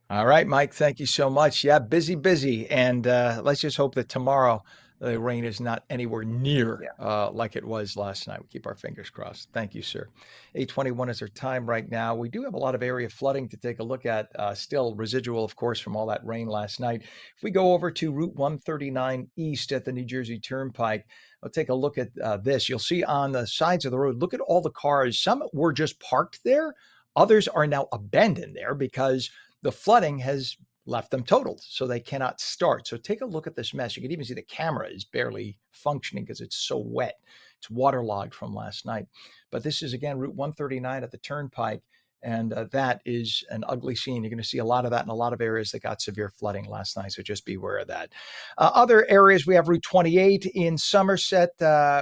All right, Mike, thank you so much. Yeah, busy, busy. And let's just hope that tomorrow the rain is not anywhere near like it was last night. We keep our fingers crossed. Thank you, sir. 8:21 is our time right now. We do have a lot of area flooding to take a look at, still residual, of course, from all that rain last night. If we go over to Route 139 East at the New Jersey Turnpike, I'll take a look at this. You'll see on the sides of the road, look at all the cars. Some were just parked there. Others are now abandoned there because the flooding has left them totaled, so they cannot start. So take a look at this mess. You can even see the camera is barely functioning because it's so wet. It's waterlogged from last night. But this is, again, Route 139 at the Turnpike, and that is an ugly scene. You're going to see a lot of that in a lot of areas that got severe flooding last night, so just be aware of that. Other areas, we have Route 28 in Somerset.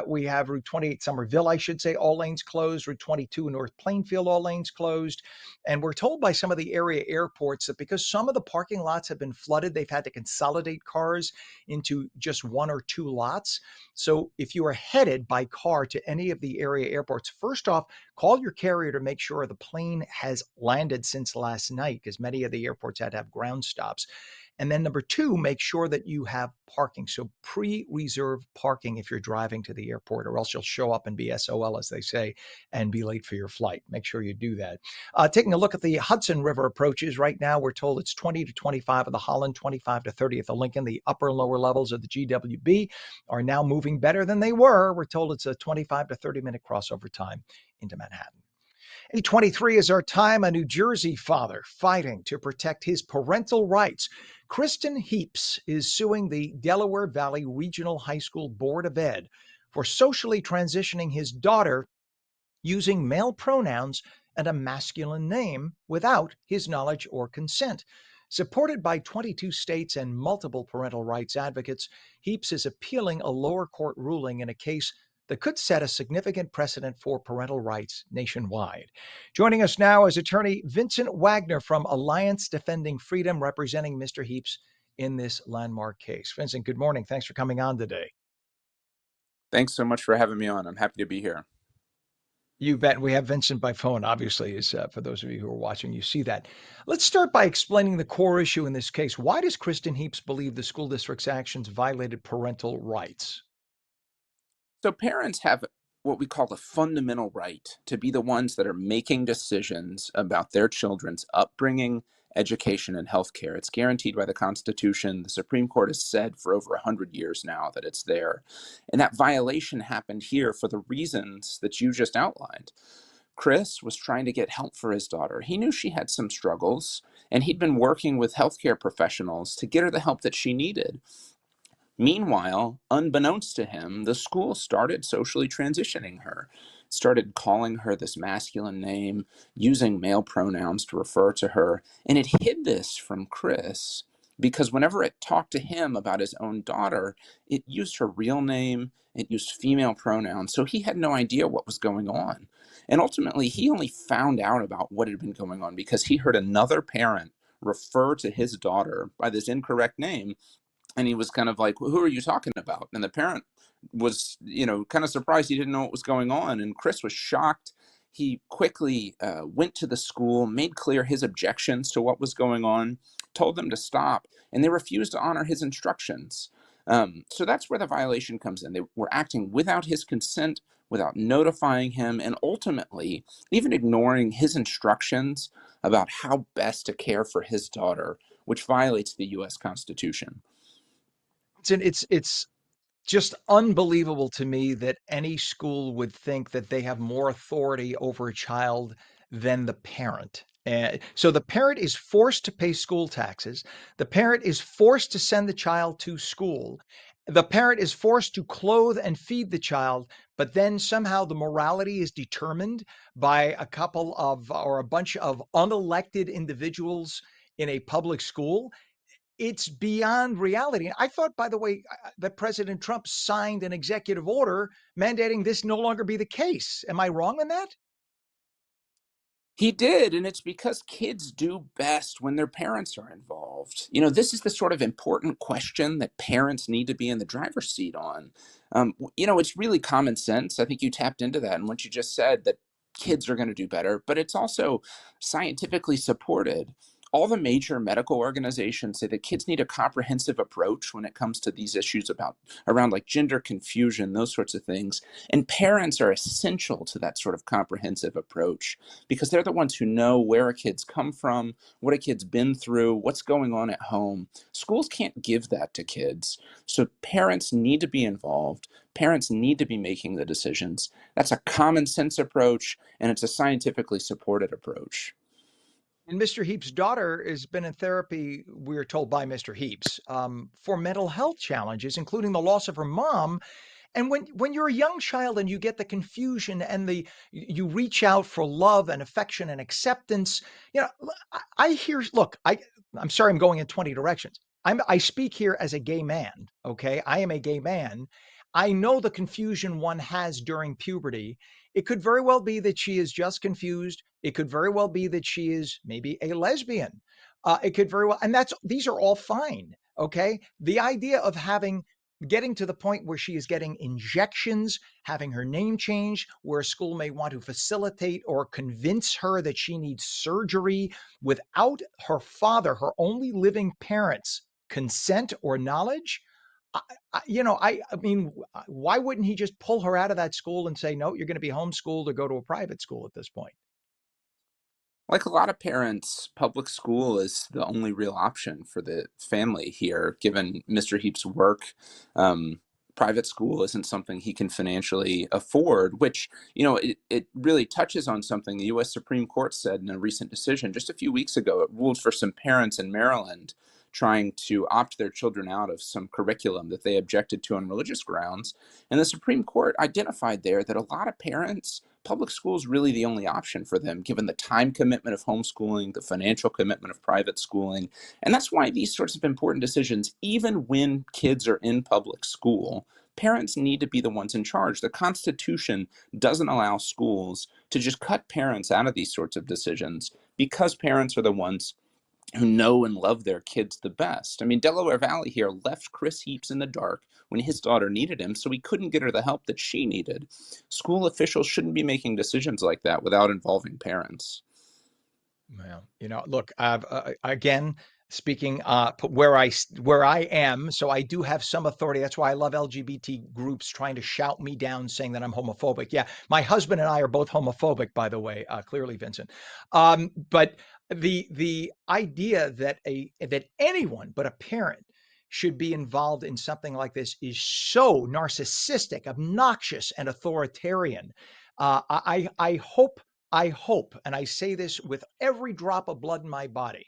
We have Route 28 Somerville, I should say, all lanes closed. Route 22 in North Plainfield, all lanes closed. And we're told by some of the area airports that because some of the parking lots have been flooded, they've had to consolidate cars into just 1 or 2 lots. So if you are headed by car to any of the area airports, first off, call your carrier to make sure the plane has landed since last night, because many of the airports had to have ground stops. And then number 2, make sure that you have parking. So pre-reserve parking if you're driving to the airport, or else you'll show up and be SOL, as they say, and be late for your flight. Make sure you do that. Taking a look at the Hudson River approaches right now, we're told it's 20 to 25 of the Holland, 25 to 30 at the Lincoln. The upper and lower levels of the GWB are now moving better than they were. We're told it's a 25 to 30 minute crossover time into Manhattan. 8:23 is our time. A New Jersey father fighting to protect his parental rights. Kristen Heaps is suing the Delaware Valley Regional High School Board of Ed for socially transitioning his daughter using male pronouns and a masculine name without his knowledge or consent. Supported by 22 states and multiple parental rights advocates, Heaps is appealing a lower court ruling in a case that could set a significant precedent for parental rights nationwide. Joining us now is attorney Vincent Wagner from Alliance Defending Freedom, representing Mr. Heaps in this landmark case. Vincent, good morning. Thanks for coming on today. Thanks so much for having me on. I'm happy to be here. You bet. We have Vincent by phone, obviously, is for those of you who are watching, you see that. Let's start by explaining the core issue in this case. Why does Kristen Heaps believe the school district's actions violated parental rights? So parents have what we call a fundamental right to be the ones that are making decisions about their children's upbringing, education, and healthcare. It's guaranteed by the Constitution. The Supreme Court has said for over 100 years now that it's there. And that violation happened here for the reasons that you just outlined. Chris was trying to get help for his daughter. He knew she had some struggles, and he'd been working with healthcare professionals to get her the help that she needed. Meanwhile, unbeknownst to him, the school started socially transitioning her, started calling her this masculine name, using male pronouns to refer to her, and it hid this from Chris because whenever it talked to him about his own daughter, it used her real name, it used female pronouns, so he had no idea what was going on. And ultimately, he only found out about what had been going on because he heard another parent refer to his daughter by this incorrect name, and he was kind of like, well, who are you talking about? And the parent was, kind of surprised. He didn't know what was going on. And Chris was shocked. He quickly went to the school, made clear his objections to what was going on, told them to stop, and they refused to honor his instructions. So that's where the violation comes in. They were acting without his consent, without notifying him, and ultimately even ignoring his instructions about how best to care for his daughter, which violates the U.S. Constitution. It's just unbelievable to me that any school would think that they have more authority over a child than the parent. So the parent is forced to pay school taxes. The parent is forced to send the child to school. The parent is forced to clothe and feed the child, but then somehow the morality is determined by a couple of or a bunch of unelected individuals in a public school. It's beyond reality. I thought, by the way, that President Trump signed an executive order mandating this no longer be the case. Am I wrong on that? He did, and it's because kids do best when their parents are involved. This is the sort of important question that parents need to be in the driver's seat on. It's really common sense. I think you tapped into that and what you just said, that kids are going to do better, but it's also scientifically supported. All the major medical organizations say that kids need a comprehensive approach when it comes to these issues around like gender confusion, those sorts of things. And parents are essential to that sort of comprehensive approach because they're the ones who know where a kid's come from, what a kid's been through, what's going on at home. Schools can't give that to kids. So parents need to be involved. Parents need to be making the decisions. That's a common sense approach, and it's a scientifically supported approach. And Mr. Heap's daughter has been in therapy, we're told by Mr. Heaps, for mental health challenges, including the loss of her mom. And when you're a young child and you get the confusion and you reach out for love and affection and acceptance, I hear. Look, I'm sorry, I'm going in 20 directions. I speak here as a gay man. Okay, I am a gay man. I know the confusion one has during puberty. It could very well be that she is just confused. It could very well be that she is maybe a lesbian. It could very well, and these are all fine. Okay, the idea of getting to the point where she is getting injections, having her name changed, where a school may want to facilitate or convince her that she needs surgery without her father, her only living parents' consent or knowledge. I mean, why wouldn't he just pull her out of that school and say, no, you're going to be homeschooled or go to a private school at this point? Like a lot of parents, public school is the only real option for the family here, given Mr. Heap's work. Private school isn't something he can financially afford, which, it really touches on something the U.S. Supreme Court said in a recent decision just a few weeks ago. It ruled for some parents in Maryland trying to opt their children out of some curriculum that they objected to on religious grounds. And the Supreme Court identified there that a lot of parents, public school is really the only option for them, given the time commitment of homeschooling, the financial commitment of private schooling. And that's why these sorts of important decisions, even when kids are in public school, parents need to be the ones in charge. The Constitution doesn't allow schools to just cut parents out of these sorts of decisions because parents are the ones who know and love their kids the best. I mean, Delaware Valley here left Chris Heaps in the dark when his daughter needed him, so he couldn't get her the help that she needed. School officials shouldn't be making decisions like that without involving parents. Well, look, again, speaking where I am, so I do have some authority. That's why I love LGBT groups trying to shout me down, saying that I'm homophobic. Yeah, my husband and I are both homophobic, by the way. Clearly, Vincent. But the idea that anyone but a parent should be involved in something like this is so narcissistic, obnoxious, and authoritarian. I hope, and I say this with every drop of blood in my body,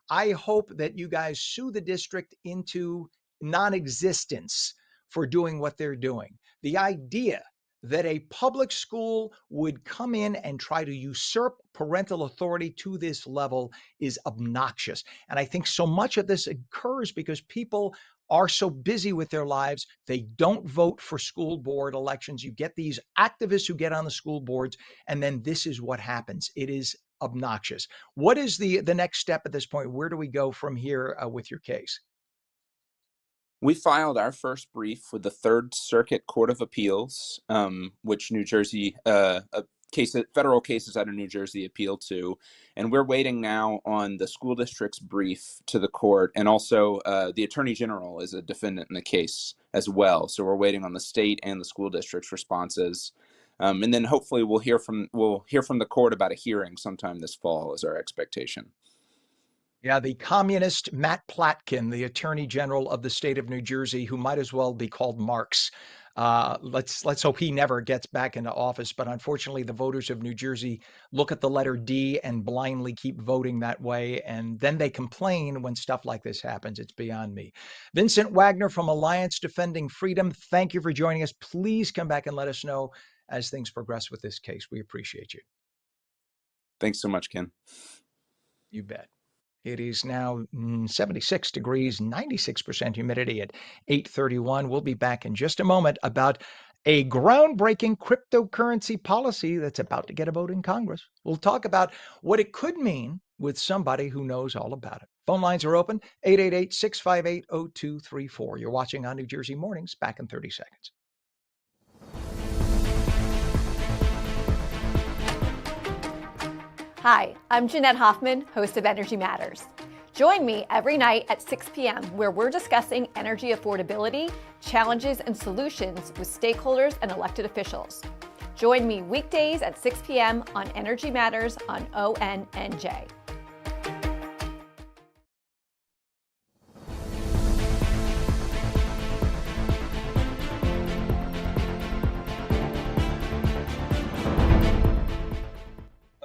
I hope that you guys sue the district into non-existence for doing what they're doing. The idea that a public school would come in and try to usurp parental authority to this level is obnoxious. And I think so much of this occurs because people are so busy with their lives, they don't vote for school board elections. You get these activists who get on the school boards, and then this is what happens. It is obnoxious. What is the next step at this point? Where do we go from here with your case? We filed our first brief with the Third Circuit Court of Appeals, which New Jersey, federal cases out of New Jersey appeal to. And we're waiting now on the school district's brief to the court. And also the Attorney General is a defendant in the case as well. So we're waiting on the state and the school district's responses. And then hopefully we'll hear from the court about a hearing sometime this fall is our expectation. Yeah, the communist Matt Platkin, the Attorney General of the state of New Jersey, who might as well be called Marx. Let's hope he never gets back into office. But unfortunately, the voters of New Jersey look at the letter D and blindly keep voting that way. And then they complain when stuff like this happens. It's beyond me. Vincent Wagner from Alliance Defending Freedom, thank you for joining us. Please come back and let us know as things progress with this case. We appreciate you. Thanks so much, Ken. You bet. It is now 76 degrees, 96% humidity at 8:31. We'll be back in just a moment about a groundbreaking cryptocurrency policy that's about to get a vote in Congress. We'll talk about what it could mean with somebody who knows all about it. Phone lines are open, 888-658-0234. You're watching On New Jersey Mornings, back in 30 seconds. Hi, I'm Jeanette Hoffman, host of Energy Matters. Join me every night at 6 p.m. where we're discussing energy affordability, challenges, and solutions with stakeholders and elected officials. Join me weekdays at 6 p.m. on Energy Matters on ONNJ.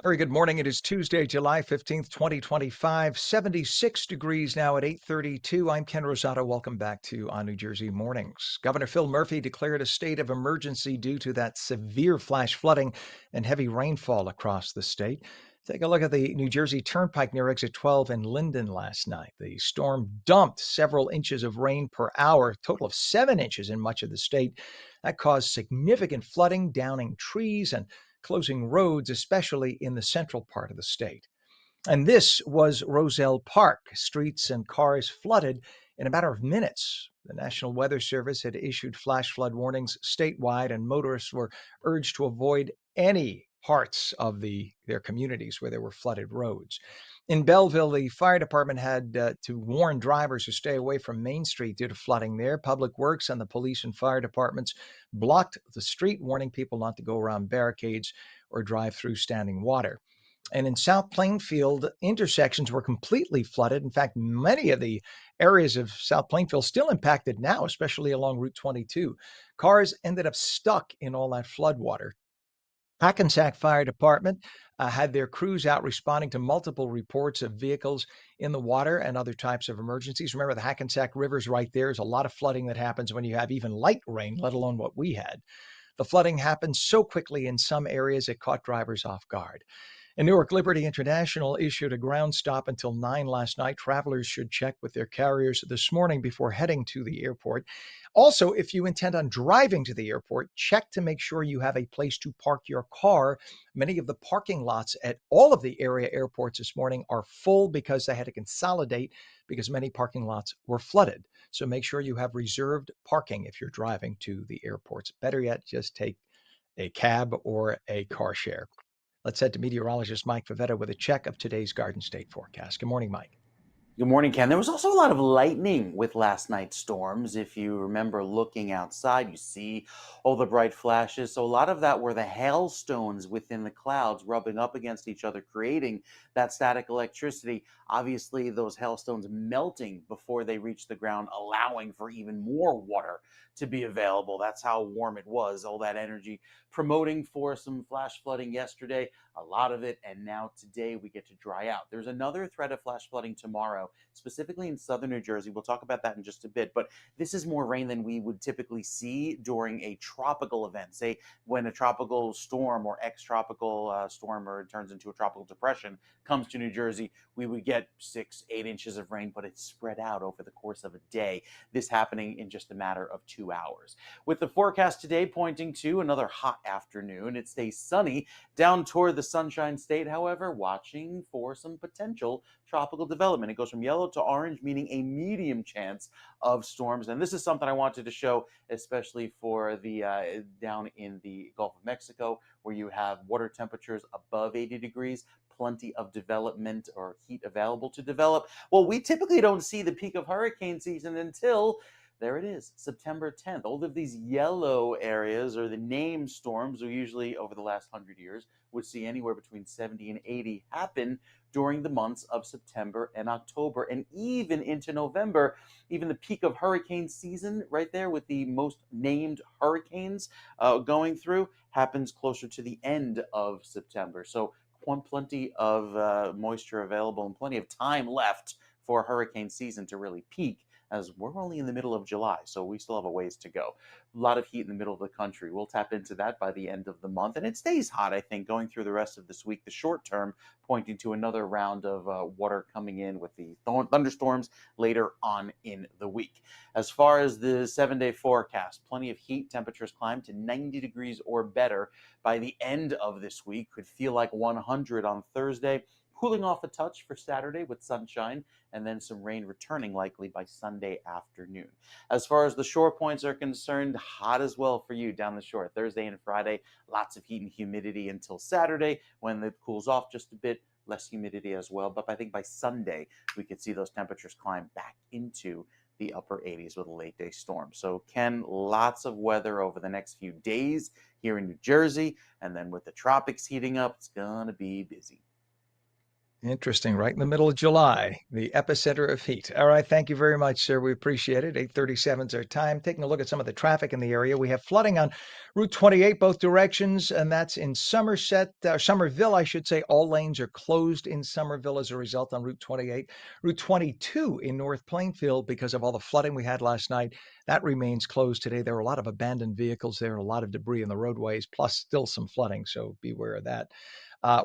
Very good morning. It is Tuesday, July 15th, 2025, 76 degrees now at 8:32. I'm Ken Rosato. Welcome back to On New Jersey Mornings. Governor Phil Murphy declared a state of emergency due to that severe flash flooding and heavy rainfall across the state. Take a look at the New Jersey Turnpike near exit 12 in Linden last night. The storm dumped several inches of rain per hour, a total of 7 inches in much of the state. That caused significant flooding, downing trees, and closing roads, especially in the central part of the state. And this was Roselle Park. Streets and cars flooded in a matter of minutes. The National Weather Service had issued flash flood warnings statewide, and motorists were urged to avoid any parts of their communities where there were flooded roads. In Belleville, the fire department had to warn drivers to stay away from Main Street due to flooding there. Public Works and the police and fire departments blocked the street, warning people not to go around barricades or drive through standing water. And in South Plainfield, intersections were completely flooded. In fact, many of the areas of South Plainfield still impacted now, especially along Route 22. Cars ended up stuck in all that flood water. Hackensack Fire Department had their crews out responding to multiple reports of vehicles in the water and other types of emergencies. Remember, the Hackensack River's right there. There's a lot of flooding that happens when you have even light rain, let alone what we had. The flooding happened so quickly in some areas it caught drivers off guard. And Newark Liberty International issued a ground stop until 9 last night. Travelers should check with their carriers this morning before heading to the airport. Also, if you intend on driving to the airport, check to make sure you have a place to park your car. Many of the parking lots at all of the area airports this morning are full because they had to consolidate because many parking lots were flooded. So make sure you have reserved parking if you're driving to the airports. Better yet, just take a cab or a car share. Let's head to meteorologist Mike Favetta with a check of today's Garden State forecast. Good morning, Mike. Good morning, Ken. There was also a lot of lightning with last night's storms. If you remember looking outside, you see all the bright flashes. So a lot of that were the hailstones within the clouds rubbing up against each other, creating that static electricity. Obviously, those hailstones melting before they reach the ground, allowing for even more water to be available. That's how warm it was. All that energy promoting for some flash flooding yesterday, a lot of it, and now today we get to dry out. There's another threat of flash flooding tomorrow, specifically in southern New Jersey. We'll talk about that in just a bit, but this is more rain than we would typically see during a tropical event. Say when a tropical storm or ex-tropical storm, or it turns into a tropical depression, comes to New Jersey, we would get 6-8 inches of rain, but it's spread out over the course of a day. This happening in just a matter of 2 hours. With the forecast today pointing to another hot afternoon, it stays sunny down toward the Sunshine State, however, watching for some potential tropical development. It goes from yellow to orange, meaning a medium chance of storms. And this is something I wanted to show, especially for the down in the Gulf of Mexico, where you have water temperatures above 80 degrees, plenty of development or heat available to develop. Well, we typically don't see the peak of hurricane season until there it is, September 10th. All of these yellow areas, or the named storms, we usually over the last 100 years would see anywhere between 70 and 80 happen during the months of September and October, and even into November. Even the peak of hurricane season, right there with the most named hurricanes going through, happens closer to the end of September. So plenty of moisture available and plenty of time left for hurricane season to really peak, as we're only in the middle of July, so we still have a ways to go. A lot of heat in the middle of the country. We'll tap into that by the end of the month, and it stays hot, I think, going through the rest of this week. The short term pointing to another round of water coming in with the thunderstorms later on in the week. As far as the 7-day forecast, plenty of heat. Temperatures climb to 90 degrees or better by the end of this week. Could feel like 100 on Thursday. Cooling off a touch for Saturday with sunshine, and then some rain returning likely by Sunday afternoon. As far as the shore points are concerned, hot as well for you down the shore. Thursday and Friday, lots of heat and humidity until Saturday, when it cools off just a bit, less humidity as well. But I think by Sunday, we could see those temperatures climb back into the upper 80s with a late day storm. So Ken, lots of weather over the next few days here in New Jersey. And then with the tropics heating up, it's going to be busy. Interesting. Right in the middle of July, the epicenter of heat. All right. Thank you very much, sir. We appreciate it. 8:37 is our time. Taking a look at some of the traffic in the area. We have flooding on Route 28, both directions, and that's in Somerville, I should say. All lanes are closed in Somerville as a result on Route 28. Route 22 in North Plainfield, because of all the flooding we had last night, that remains closed today. There are a lot of abandoned vehicles there, a lot of debris in the roadways, plus still some flooding. So beware of that.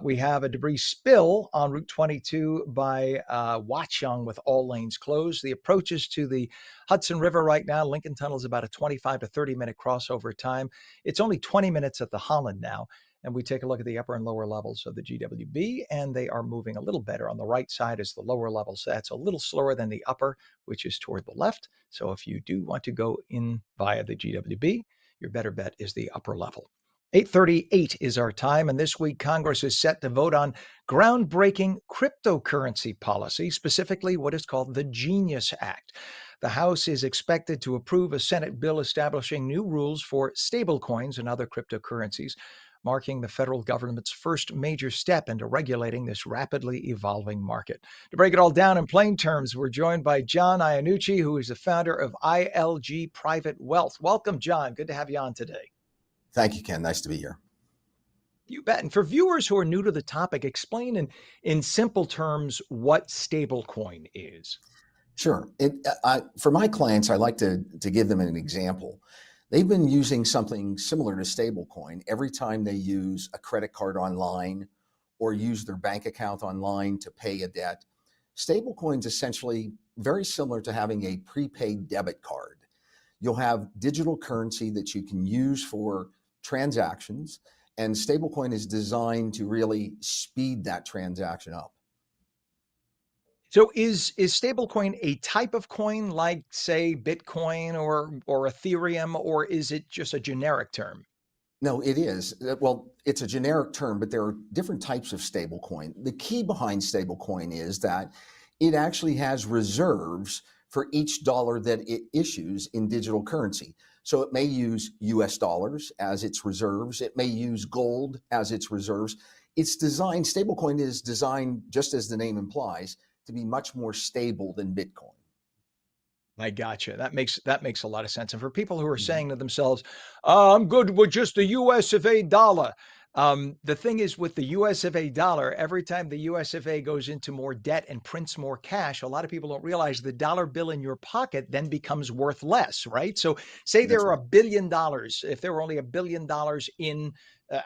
We have a debris spill on Route 22 by Watchung with all lanes closed. The approaches to the Hudson River right now, Lincoln Tunnel is about a 25 to 30-minute crossover time. It's only 20 minutes at the Holland now. And we take a look at the upper and lower levels of the GWB, and they are moving a little better. On the right side is the lower levels. That's a little slower than the upper, which is toward the left. So if you do want to go in via the GWB, your better bet is the upper level. 8:38 is our time, and this week Congress is set to vote on groundbreaking cryptocurrency policy, specifically what is called the Genius Act. The House is expected to approve a Senate bill establishing new rules for stablecoins and other cryptocurrencies, marking the federal government's first major step into regulating this rapidly evolving market. To break it all down in plain terms, we're joined by John Iannucci, who is the founder of ILG Private Wealth. Welcome, John. Good to have you on today. Thank you, Ken. Nice to be here. You bet. And for viewers who are new to the topic, explain in simple terms what stablecoin is. Sure. For my clients, I like to give them an example. They've been using something similar to stablecoin every time they use a credit card online or use their bank account online to pay a debt. Stablecoin's essentially very similar to having a prepaid debit card. You'll have digital currency that you can use for transactions, and stablecoin is designed to really speed that transaction up. So is stablecoin a type of coin like, say, Bitcoin or Ethereum, or is it just a generic term? No, it is. Well, it's a generic term, but there are different types of stablecoin. The key behind stablecoin is that it actually has reserves for each dollar that it issues in digital currency. So it may use US dollars as its reserves. It may use gold as its reserves. It's designed, stablecoin is designed, just as the name implies, to be much more stable than Bitcoin. I gotcha. That makes a lot of sense. And for people who are Mhm. saying to themselves, "I'm good with just the US of A dollar." The thing is, with the US of A dollar, every time the US of A goes into more debt and prints more cash, a lot of people don't realize the dollar bill in your pocket then becomes worth less, right? So, say there That's are right. $1 billion. If there were only $1 billion in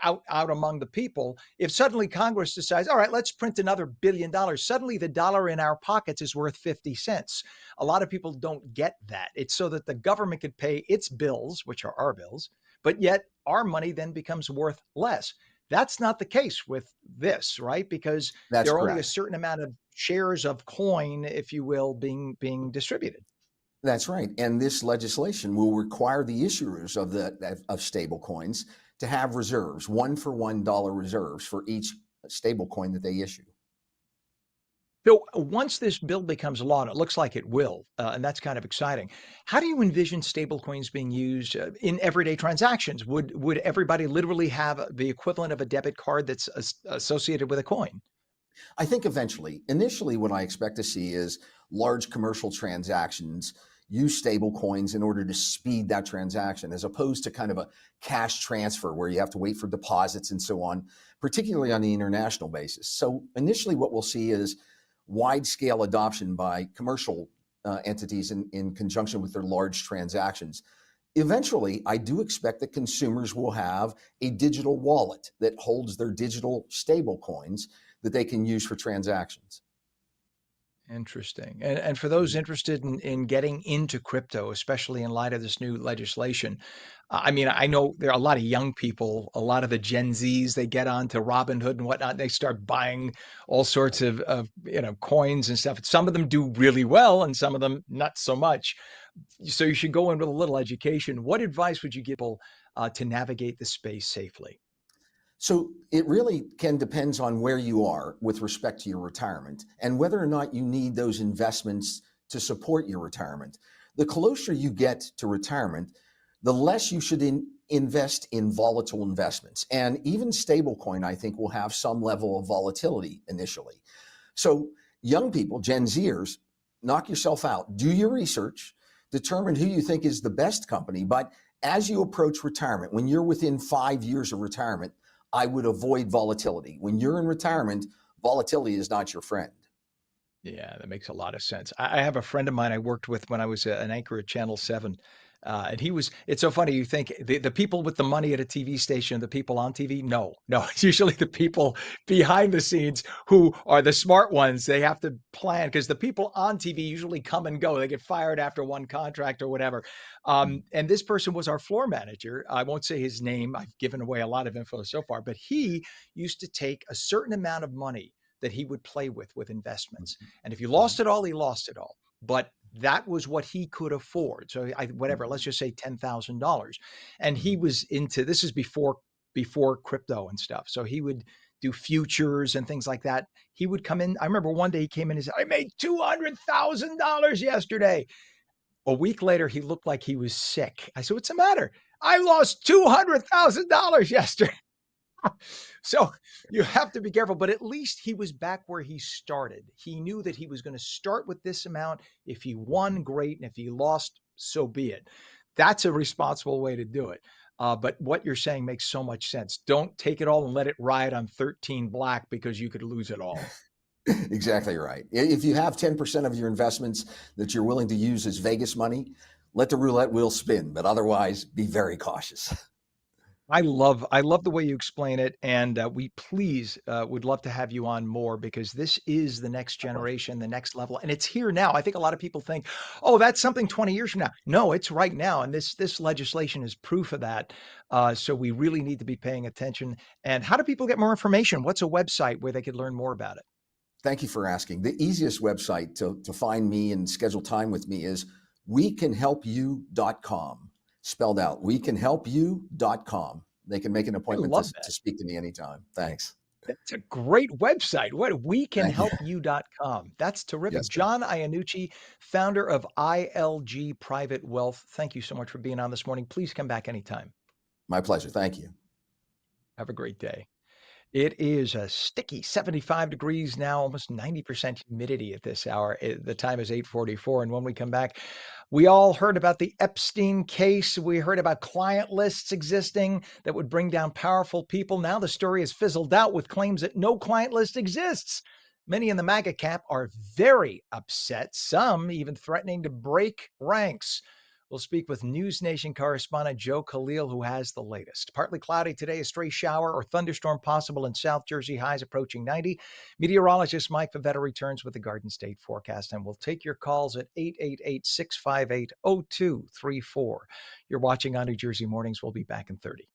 out among the people, if suddenly Congress decides, all right, let's print another $1 billion, suddenly the dollar in our pockets is worth 50 cents. A lot of people don't get that. It's so that the government could pay its bills, which are our bills, but yet our money then becomes worth less. That's not the case with this, right? Because That's there are only a correct. certain amount of shares of coin, if you will, being distributed. That's right. And this legislation will require the issuers of stable coins to have reserves, one-for-one dollar reserves for each stable coin that they issue. So once this bill becomes law, and it looks like it will, and that's kind of exciting. How do you envision stablecoins being used in everyday transactions? Would everybody literally have the equivalent of a debit card that's associated with a coin? I think eventually, initially, what I expect to see is large commercial transactions use stable coins in order to speed that transaction, as opposed to kind of a cash transfer where you have to wait for deposits and so on, particularly on the international basis. So initially, what we'll see is wide scale adoption by commercial entities in conjunction with their large transactions. Eventually, I do expect that consumers will have a digital wallet that holds their digital stable coins that they can use for transactions. Interesting. And for those interested in getting into crypto, especially in light of this new legislation, I mean, I know there are a lot of young people, a lot of the Gen Zs, they get onto Robinhood and whatnot. They start buying all sorts of coins and stuff. Some of them do really well, and some of them not so much. So you should go in with a little education. What advice would you give people to navigate the space safely? So it really can depends on where you are with respect to your retirement and whether or not you need those investments to support your retirement. The closer you get to retirement, the less you should invest in volatile investments. And even stablecoin, I think, will have some level of volatility initially. So young people, Gen Zers, knock yourself out, do your research, determine who you think is the best company. But as you approach retirement, when you're within 5 years of retirement, I would avoid volatility. When you're in retirement, volatility is not your friend. Yeah, that makes a lot of sense. I have a friend of mine I worked with when I was an anchor at Channel 7. And it's so funny. You think the people with the money at a TV station, the people on TV? No, no, it's usually the people behind the scenes who are the smart ones. They have to plan because the people on TV usually come and go. They get fired after one contract or whatever. And this person was our floor manager. I won't say his name. I've given away a lot of info so far, but he used to take a certain amount of money that he would play with investments. And if he lost it all, he lost it all. But that was what he could afford. So whatever, let's just say $10,000. And he was into this is before crypto and stuff. So he would do futures and things like that. He would come in. I remember one day he came in and said, I made $200,000 yesterday. A week later, he looked like he was sick. I said, what's the matter? I lost $200,000 yesterday. So you have to be careful, but at least he was back where he started. He knew that he was going to start with this amount. If he won, great. And if he lost, so be it. That's a responsible way to do it. But what you're saying makes so much sense. Don't take it all and let it ride on 13 black because you could lose it all. Exactly right. If you have 10% of your investments that you're willing to use as Vegas money, let the roulette wheel spin, but otherwise be very cautious. I love the way you explain it, and we please would love to have you on more because this is the next generation, the next level, and it's here now. I think a lot of people think, "Oh, that's something 20 years from now." No, it's right now, and this legislation is proof of that. So we really need to be paying attention. And how do people get more information? What's a website where they could learn more about it? Thank you for asking. The easiest website to find me and schedule time with me is wecanhelpyou.com, spelled out, wecanhelpyou.com. They can make an I appointment love to that. speak to me anytime. Thanks. That's a great website. What Thank you. wecanhelpyou.com. That's terrific. Yes, sir. John Iannucci, founder of ILG Private Wealth. Thank you so much for being on this morning. Please come back anytime. My pleasure. Thank you. Have a great day. It is a sticky 75 degrees now, almost 90% humidity at this hour. The time is 8:44. And when we come back, we all heard about the Epstein case. We heard about client lists existing that would bring down powerful people. Now the story has fizzled out with claims that no client list exists. Many in the MAGA camp are very upset, some even threatening to break ranks. We'll speak with News Nation correspondent Joe Khalil, who has the latest. Partly cloudy today, a stray shower or thunderstorm possible in South Jersey, highs approaching 90. Meteorologist Mike Favetta returns with the Garden State forecast, and we'll take your calls at 888-658-0234. You're watching on New Jersey Mornings. We'll be back in 30.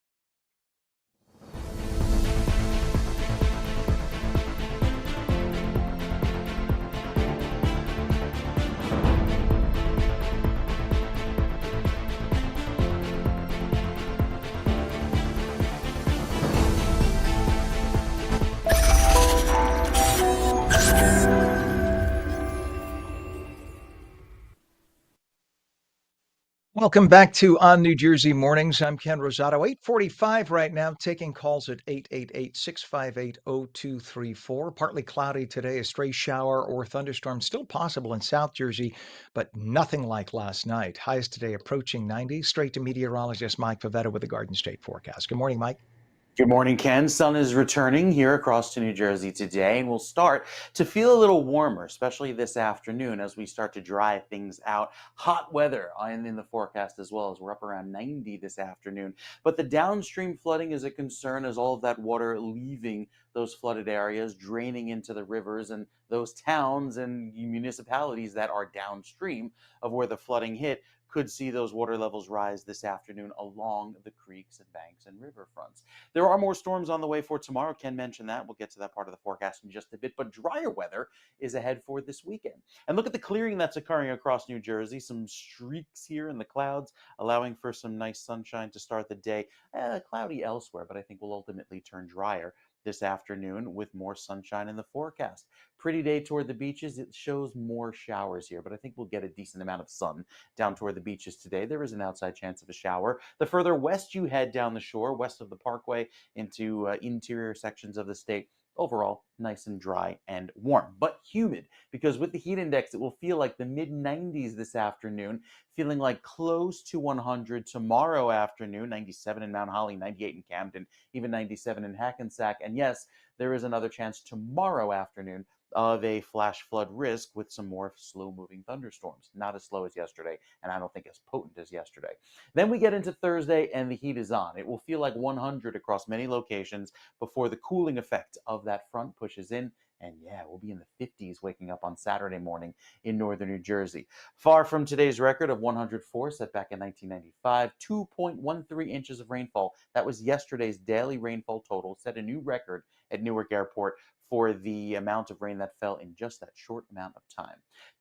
Welcome back to On New Jersey Mornings. I'm Ken Rosato. 8:45 right now, taking calls at 888-658-0234. Partly cloudy today, a stray shower or thunderstorm still possible in South Jersey, but nothing like last night. Highs today approaching 90. Straight to meteorologist Mike Favetta with the Garden State forecast. Good morning, Mike. Good morning, Ken. Sun is returning here across to New Jersey today, and we'll start to feel a little warmer, especially this afternoon as we start to dry things out. Hot weather in the forecast as well, as we're up around 90 this afternoon. But the downstream flooding is a concern, as all of that water leaving those flooded areas, draining into the rivers and those towns and municipalities that are downstream of where the flooding hit could see those water levels rise this afternoon along the creeks and banks and riverfronts. There are more storms on the way for tomorrow. Ken mentioned that. We'll get to that part of the forecast in just a bit, but drier weather is ahead for this weekend. And look at the clearing that's occurring across New Jersey. Some streaks here in the clouds, allowing for some nice sunshine to start the day. Cloudy elsewhere, but I think will ultimately turn drier this afternoon with more sunshine in the forecast. Pretty day toward the beaches. It shows more showers here, but I think we'll get a decent amount of sun down toward the beaches today. There is an outside chance of a shower. The further west you head down the shore, west of the parkway into interior sections of the state, overall nice and dry and warm, but humid, because with the heat index, it will feel like the mid 90s this afternoon, feeling like close to 100 tomorrow afternoon, 97 in Mount Holly, 98 in Camden, even 97 in Hackensack. And yes, there is another chance tomorrow afternoon of a flash flood risk with some more slow-moving thunderstorms. Not as slow as yesterday, and I don't think as potent as yesterday. Then we get into Thursday, and the heat is on. It will feel like 100 across many locations before the cooling effect of that front pushes in. And yeah, we'll be in the 50s waking up on Saturday morning in northern New Jersey. Far from today's record of 104 set back in 1995, 2.13 inches of rainfall. That was yesterday's daily rainfall total, set a new record at Newark Airport for the amount of rain that fell in just that short amount of time.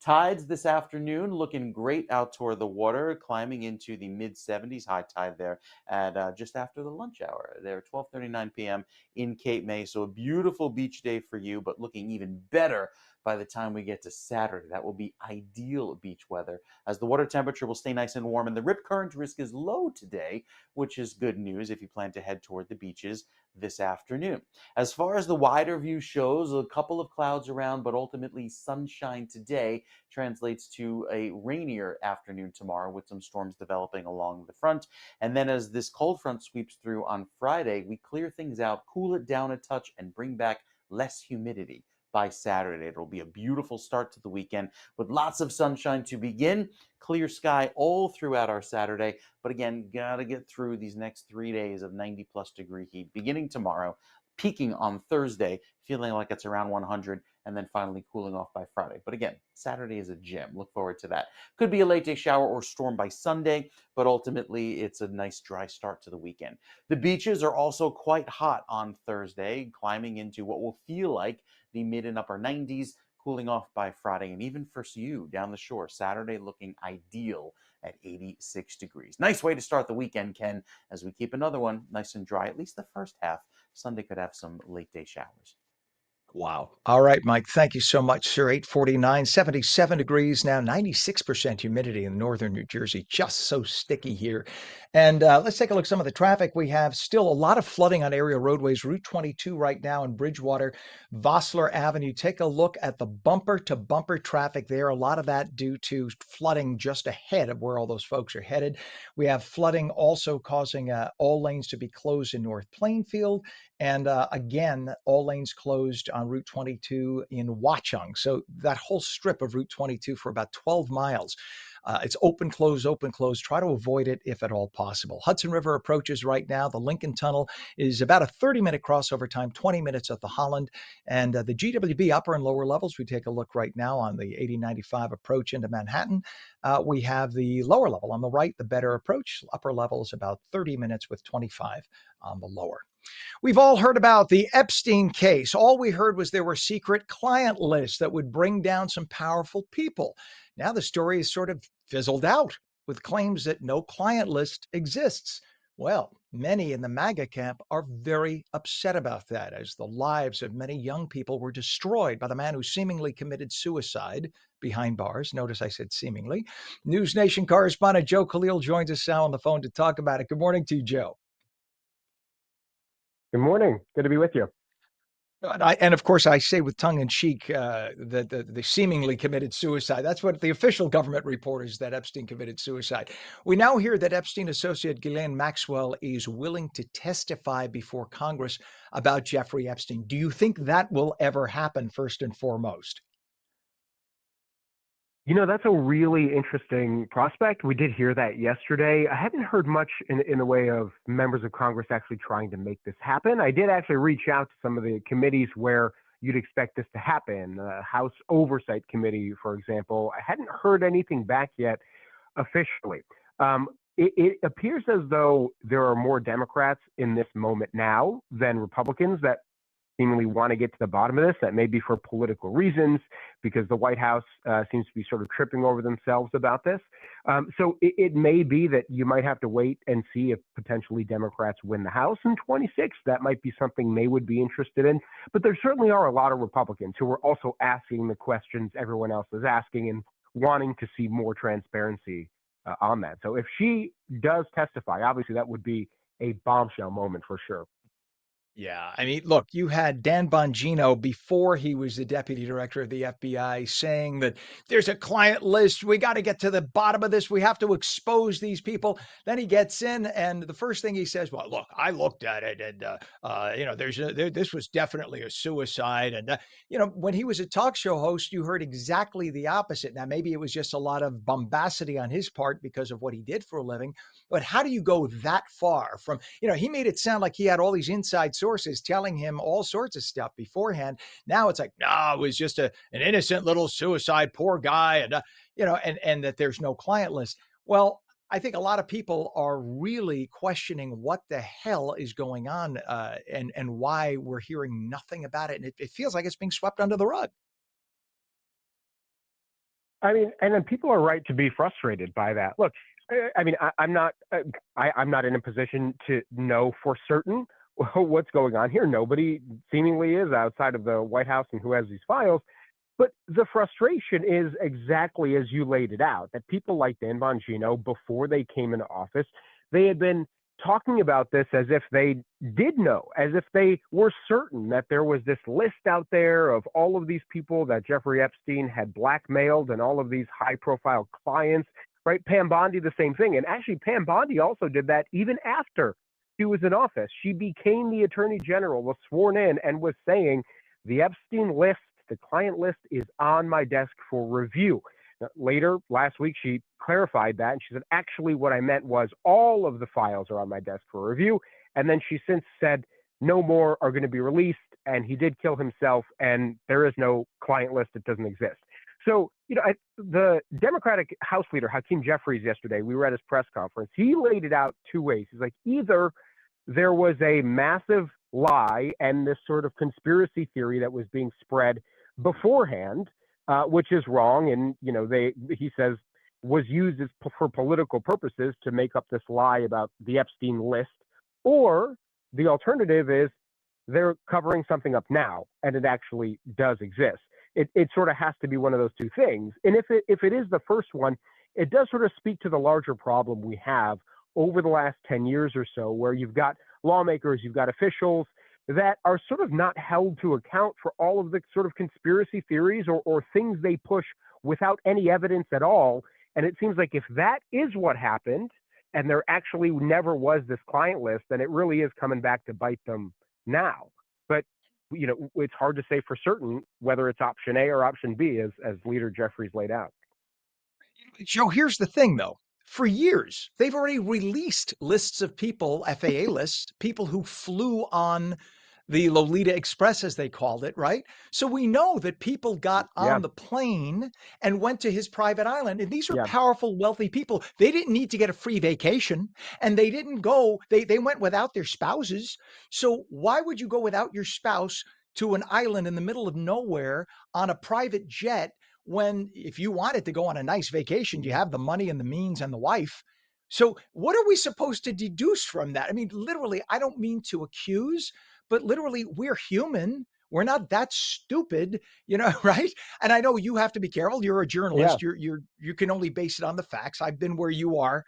Tides this afternoon looking great out toward the water, climbing into the mid 70s, high tide there at just after the lunch hour. There, 12:39 p.m. in Cape May. So a beautiful beach day for you, but looking even better by the time we get to Saturday. That will be ideal beach weather, as the water temperature will stay nice and warm, and the rip current risk is low today, which is good news if you plan to head toward the beaches this afternoon. As far as the wider view shows, a couple of clouds around, but ultimately sunshine today translates to a rainier afternoon tomorrow with some storms developing along the front. And then as this cold front sweeps through on Friday, we clear things out, cool it down a touch, and bring back less humidity by Saturday. It'll be a beautiful start to the weekend with lots of sunshine to begin. Clear sky all throughout our Saturday. But again, gotta get through these next 3 days of 90+ degree heat beginning tomorrow, peaking on Thursday, feeling like it's around 100, and then finally cooling off by Friday. But again, Saturday is a gem. Look forward to that. Could be a late day shower or storm by Sunday, but ultimately it's a nice dry start to the weekend. The beaches are also quite hot on Thursday, climbing into what will feel like the mid and upper 90s, cooling off by Friday. And even for you down the shore, Saturday looking ideal at 86 degrees. Nice way to start the weekend, Ken, as we keep another one nice and dry, at least the first half Sunday could have some late day showers. Wow. All right, Mike. Thank you so much, sir. 849, 77 degrees now, 96% humidity in northern New Jersey. Just so sticky here. And let's take a look at some of the traffic. We have still a lot of flooding on area roadways. Route 22 right now in Bridgewater, Vossler Avenue. Take a look at the bumper to bumper traffic there. A lot of that due to flooding just ahead of where all those folks are headed. We have flooding also causing all lanes to be closed in North Plainfield. And again, all lanes closed on Route 22 in Watchung. So that whole strip of Route 22 for about 12 miles. It's open, close, open, close. Try to avoid it if at all possible. Hudson River approaches right now. The Lincoln Tunnel is about a 30-minute crossover time, 20 minutes at the Holland. And the GWB upper and lower levels, we take a look right now on the 8095 approach into Manhattan. We have the lower level on the right, the better approach. Upper level is about 30 minutes with 25 on the lower. We've all heard about the Epstein case. All we heard was there were secret client lists that would bring down some powerful people. Now the story is sort of fizzled out with claims that no client list exists. Well, many in the MAGA camp are very upset about that, as the lives of many young people were destroyed by the man who seemingly committed suicide behind bars. Notice I said seemingly. News Nation correspondent Joe Khalil joins us now on the phone to talk about it. Good morning to you, Joe. Good morning. Good to be with you. And of course, I say with tongue in cheek that the seemingly committed suicide. That's what the official government report is, that Epstein committed suicide. We now hear that Epstein associate Ghislaine Maxwell is willing to testify before Congress about Jeffrey Epstein. Do you think that will ever happen, first and foremost? You know, that's a really interesting prospect. We did hear that yesterday. I haven't heard much in the way of members of Congress actually trying to make this happen. I did actually reach out to some of the committees where you'd expect this to happen. House Oversight Committee, for example. I hadn't heard anything back yet officially. It appears as though there are more Democrats in this moment now than Republicans that seemingly want to get to the bottom of this. That may be for political reasons, because the White House seems to be sort of tripping over themselves about this. So it may be that you might have to wait and see if potentially Democrats win the House in 26. That might be something they would be interested in. But there certainly are a lot of Republicans who are also asking the questions everyone else is asking and wanting to see more transparency on that. So if she does testify, obviously that would be a bombshell moment for sure. Yeah, I mean, look, you had Dan Bongino before he was the deputy director of the FBI saying that there's a client list. We got to get to the bottom of this. We have to expose these people. Then he gets in, and the first thing he says, "Well, look, I looked at it, and this was definitely a suicide." And when he was a talk show host, you heard exactly the opposite. Now, maybe it was just a lot of bombacity on his part because of what he did for a living. But how do you go that far from? He made it sound like he had all these inside sources telling him all sorts of stuff beforehand. Now it's like, no, it was just an innocent little suicide, poor guy, and and that there's no client list. Well, I think a lot of people are really questioning what the hell is going on, and why we're hearing nothing about it, and it feels like it's being swept under the rug. I mean, and then people are right to be frustrated by that. Look, I mean, I'm not in a position to know for certain what's going on here. Nobody seemingly is outside of the White House and who has these files. But the frustration is exactly as you laid it out, that people like Dan Bongino, before they came into office, they had been talking about this as if they did know, as if they were certain that there was this list out there of all of these people that Jeffrey Epstein had blackmailed and all of these high-profile clients, right? Pam Bondi, the same thing. And actually, Pam Bondi also did that even after she was in office. She became the attorney general, was sworn in, and was saying, the Epstein list, the client list, is on my desk for review. Now, later, last week, she clarified that, and she said, actually, what I meant was all of the files are on my desk for review. And then she since said, no more are going to be released, and he did kill himself, and there is no client list. It doesn't exist. So, the Democratic House leader, Hakeem Jeffries, yesterday, we were at his press conference. He laid it out two ways. He's like, either there was a massive lie and this sort of conspiracy theory that was being spread beforehand, which is wrong. And, he says, was used for political purposes to make up this lie about the Epstein list. Or the alternative is they're covering something up now, and it actually does exist. It sort of has to be one of those two things. And if it is the first one, it does sort of speak to the larger problem we have over the last 10 years or so, where you've got lawmakers, you've got officials that are sort of not held to account for all of the sort of conspiracy theories or things they push without any evidence at all. And it seems like if that is what happened, and there actually never was this client list, then it really is coming back to bite them now. But it's hard to say for certain whether it's option A or option B, as Leader Jeffries laid out. Joe, here's the thing, though. For years, they've already released lists of people, FAA lists, people who flew on the Lolita Express, as they called it, right? So we know that people got on the plane and went to his private island. And these are powerful, wealthy people. They didn't need to get a free vacation, and they didn't go, they went without their spouses. So why would you go without your spouse to an island in the middle of nowhere on a private jet when, if you wanted to go on a nice vacation, you have the money and the means and the wife? So what are we supposed to deduce from that? I mean, literally, I don't mean to accuse, but literally, we're human. We're not that stupid, right? And I know you have to be careful. You're a journalist. You can only base it on the facts. I've been where you are.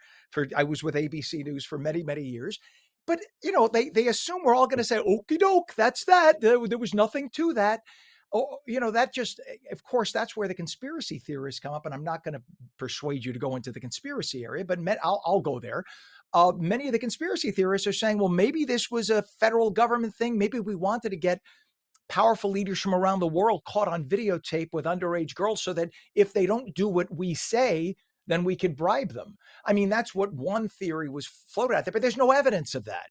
I was with ABC News for many, many years. But they assume we're all going to say, "Okie doke, that's that." There was nothing to that. Oh, that just, of course, that's where the conspiracy theorists come up. And I'm not going to persuade you to go into the conspiracy area, but I'll go there. Many of the conspiracy theorists are saying, well, maybe this was a federal government thing. Maybe we wanted to get powerful leaders from around the world caught on videotape with underage girls so that if they don't do what we say, then we could bribe them. I mean, that's what one theory was floated out there, but there's no evidence of that.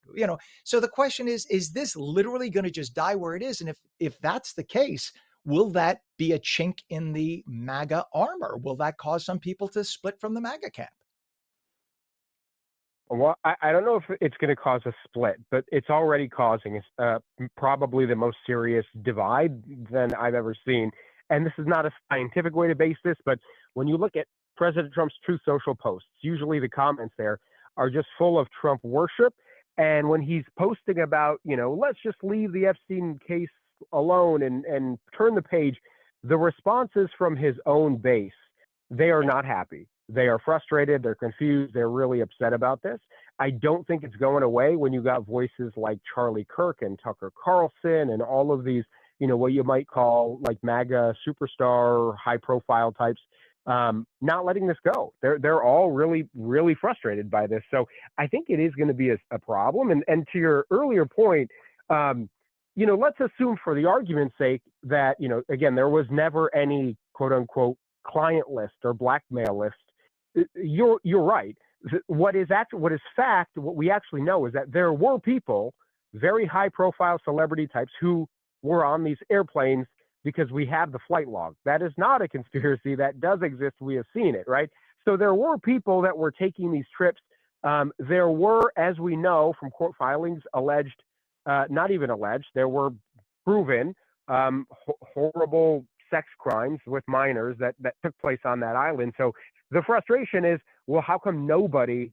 So the question is this literally going to just die where it is? And if that's the case, will that be a chink in the MAGA armor? Will that cause some people to split from the MAGA camp? Well, I don't know if it's going to cause a split, but it's already causing probably the most serious divide than I've ever seen. And this is not a scientific way to base this, but when you look at President Trump's Truth Social posts, usually the comments there are just full of Trump worship. And when he's posting about, let's just leave the Epstein case alone and turn the page, the responses from his own base, they are not happy. They are frustrated. They're confused. They're really upset about this. I don't think it's going away when you got voices like Charlie Kirk and Tucker Carlson and all of these, what you might call like MAGA superstar, high profile types, not letting this go. They're all really, really frustrated by this. So I think it is going to be a problem. And to your earlier point, let's assume for the argument's sake that, again, there was never any quote unquote client list or blackmail list. You're right. What is fact, what we actually know is that there were people, very high profile celebrity types, who were on these airplanes because we have the flight log. That is not a conspiracy. That does exist. We have seen it, right? So there were people that were taking these trips. There were, as we know from court filings, alleged, not even alleged, there were proven horrible sex crimes with minors that took place on that island. So the frustration is, well, how come nobody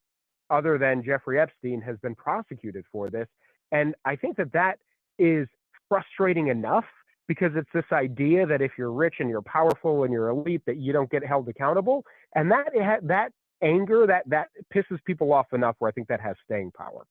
other than Jeffrey Epstein has been prosecuted for this? And I think that is frustrating enough, because it's this idea that if you're rich and you're powerful and you're elite, that you don't get held accountable. And that anger, that pisses people off enough where I think that has staying power.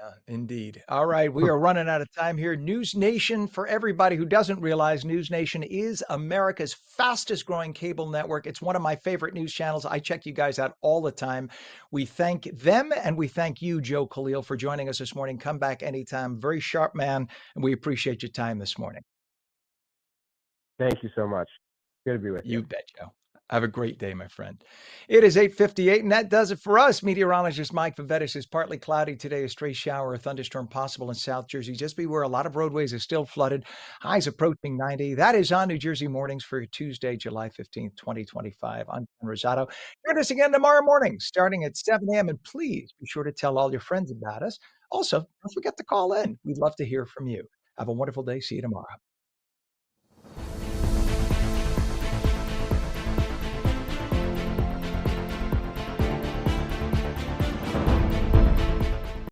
Yeah, indeed. All right, we are running out of time here. News Nation, for everybody who doesn't realize, News Nation is America's fastest growing cable network. It's one of my favorite news channels. I check you guys out all the time. We thank them, and we thank you, Joe Khalil, for joining us this morning. Come back anytime. Very sharp man, and we appreciate your time this morning. Thank you so much. Good to be with you. You bet, Joe. Have a great day, my friend. It is 8:58, and that does it for us. Meteorologist Mike Favetta says partly cloudy today, a stray shower or thunderstorm possible in South Jersey. Just beware, a lot of roadways are still flooded. Highs approaching 90. That is on New Jersey Mornings for Tuesday, July 15th, 2025. I'm Ken Rosato. Join us again tomorrow morning, starting at 7 a.m. And please be sure to tell all your friends about us. Also, don't forget to call in. We'd love to hear from you. Have a wonderful day. See you tomorrow.